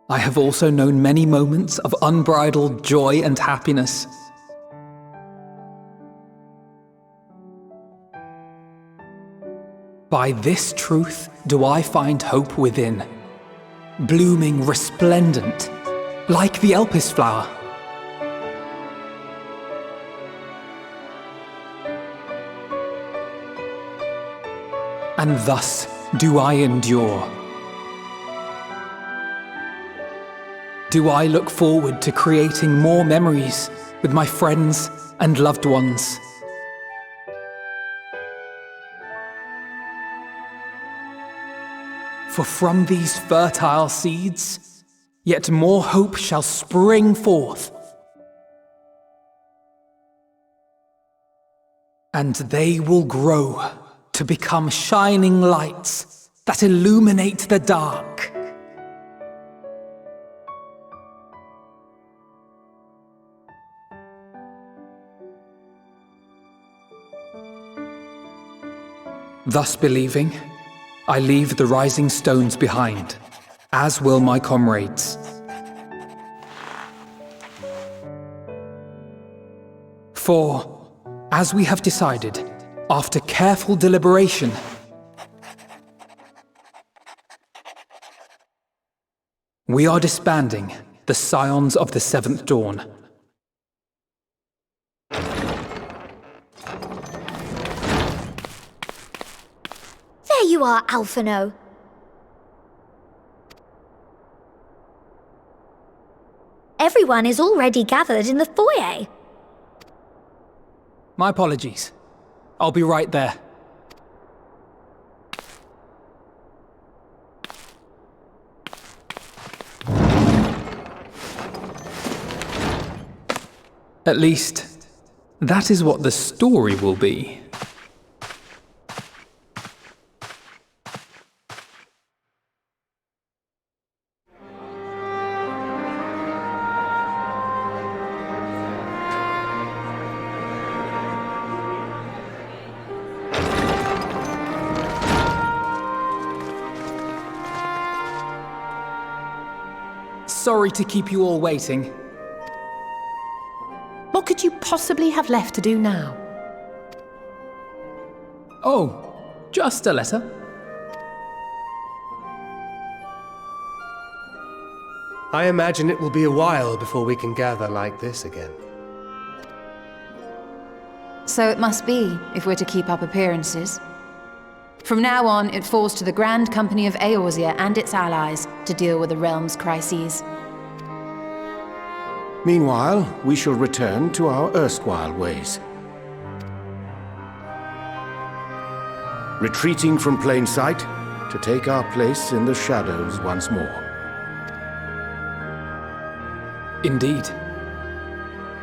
I have also known many moments of unbridled joy and happiness. By this truth do I find hope within, blooming resplendent, like the Elpis flower. And thus do I endure. Do I look forward to creating more memories with my friends and loved ones. For from these fertile seeds, yet more hope shall spring forth. And they will grow to become shining lights that illuminate the dark. Thus believing, I leave the rising stones behind, as will my comrades. For, as we have decided, after careful deliberation, we are disbanding the Scions of the Seventh Dawn. There you are, Alphino. Everyone is already gathered in the foyer. My apologies. I'll be right there. At least, that is what the story will be. Sorry to keep you all waiting. What could you possibly have left to do now? Oh, just a letter. I imagine it will be a while before we can gather like this again. So it must be, if we're to keep up appearances. From now on, it falls to the Grand Company of Eorzea and its allies to deal with the realm's crises. Meanwhile, we shall return to our erstwhile ways. Retreating from plain sight to take our place in the shadows once more. Indeed.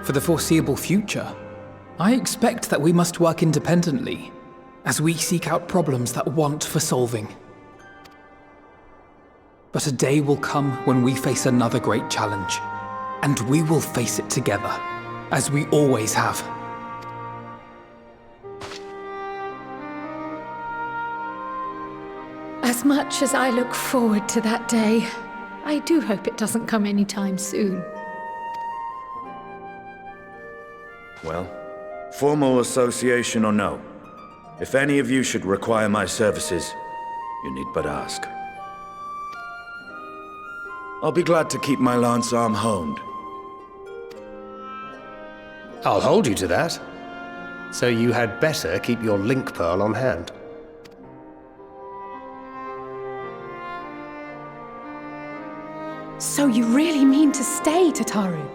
For the foreseeable future, I expect that we must work independently as we seek out problems that want for solving. But a day will come when we face another great challenge, and we will face it together, as we always have. As much as I look forward to that day, I do hope it doesn't come anytime soon. Well, formal association or no, if any of you should require my services, you need but ask. I'll be glad to keep my lance arm honed. I'll hold you to that. So you had better keep your link pearl on hand. So you really mean to stay, Tataru?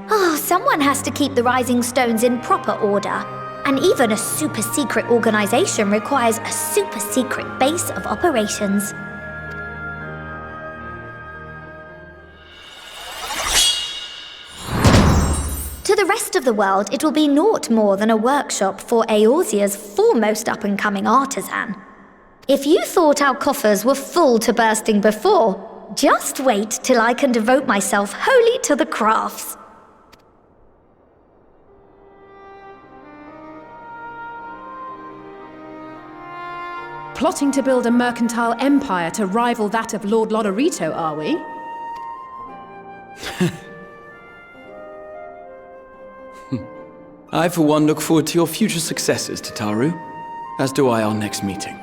Oh, someone has to keep the Rising Stones in proper order. And even a super-secret organization requires a super-secret base of operations. To the rest of the world, it will be naught more than a workshop for Eorzea's foremost up-and-coming artisan. If you thought our coffers were full to bursting before, just wait till I can devote myself wholly to the crafts. Plotting to build a mercantile empire to rival that of Lord Lodorito, are we? I, for one, look forward to your future successes, Tataru, as do I our next meeting.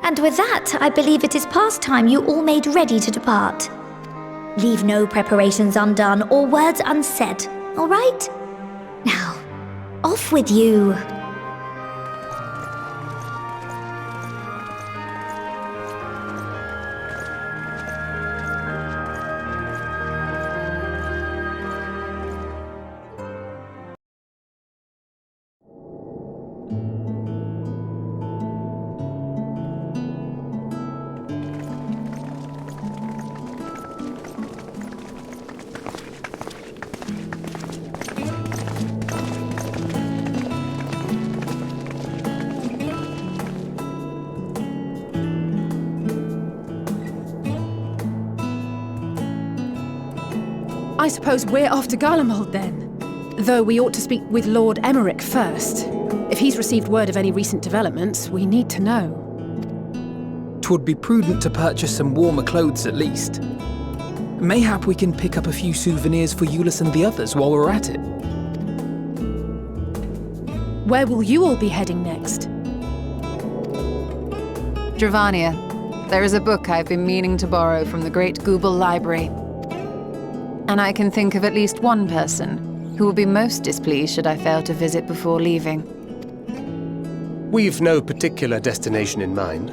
And with that, I believe it is past time you all made ready to depart. Leave no preparations undone or words unsaid, all right? Now, off with you. I suppose we're off to Garlemald then. Though we ought to speak with Lord Emmerich first. If he's received word of any recent developments, we need to know. 'Twould be prudent to purchase some warmer clothes at least. Mayhap we can pick up a few souvenirs for Euless and the others while we're at it. Where will you all be heading next? Dravania. There is a book I've been meaning to borrow from the Great Google Library. And I can think of at least one person who will be most displeased should I fail to visit before leaving. We've no particular destination in mind,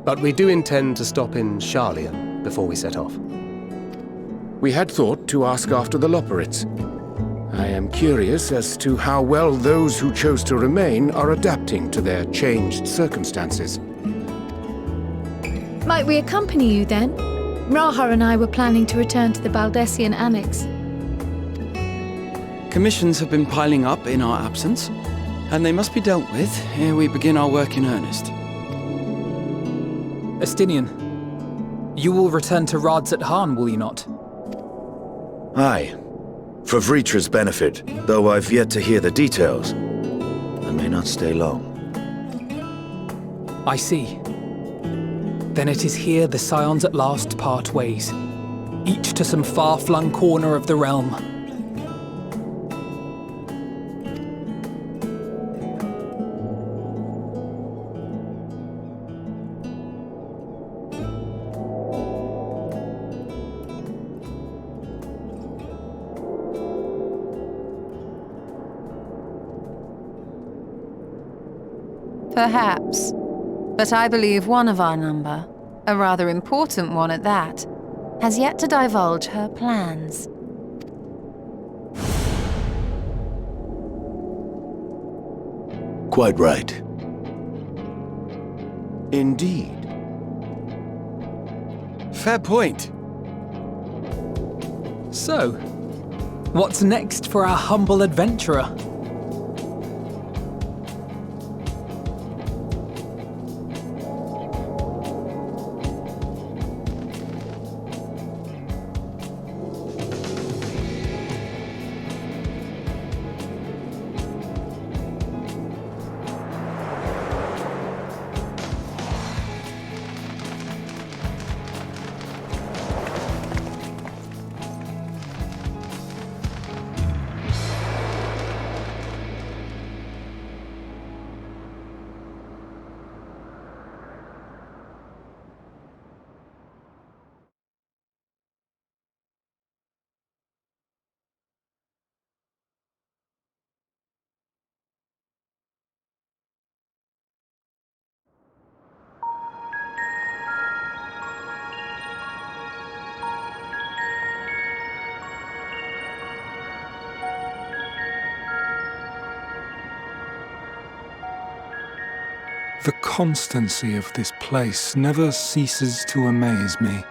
but we do intend to stop in Sharlayan before we set off. We had thought to ask after the Loporrits. I am curious as to how well those who chose to remain are adapting to their changed circumstances. Might we accompany you then? Raha and I were planning to return to the Baldessian Annex. Commissions have been piling up in our absence, and they must be dealt with ere we begin our work in earnest. Estinian, you will return to Radzat-Han, will you not? Aye. For Vritra's benefit, though I've yet to hear the details. I may not stay long. I see. Then it is here the Scions at last part ways, each to some far-flung corner of the realm. Perhaps. But I believe one of our number, a rather important one at that, has yet to divulge her plans. Quite right. Indeed. Fair point. So, what's next for our humble adventurer? The constancy of this place never ceases to amaze me.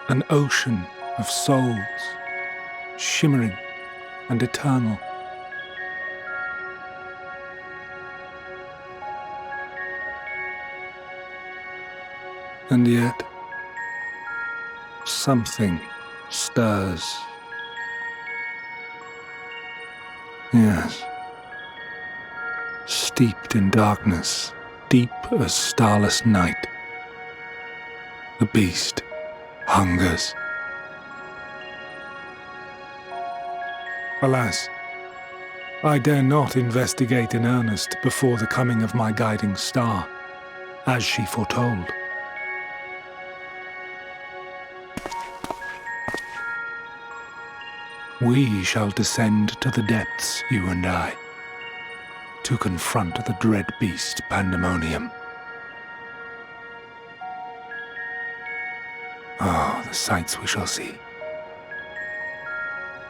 An ocean of souls, shimmering and eternal. And yet, something stirs. Yes. Steeped in darkness, deep as starless night, the beast hungers. Alas, I dare not investigate in earnest before the coming of my guiding star, as she foretold. We shall descend to the depths, you and I, to confront the dread beast Pandemonium. Oh, the sights we shall see.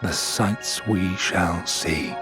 The sights we shall see.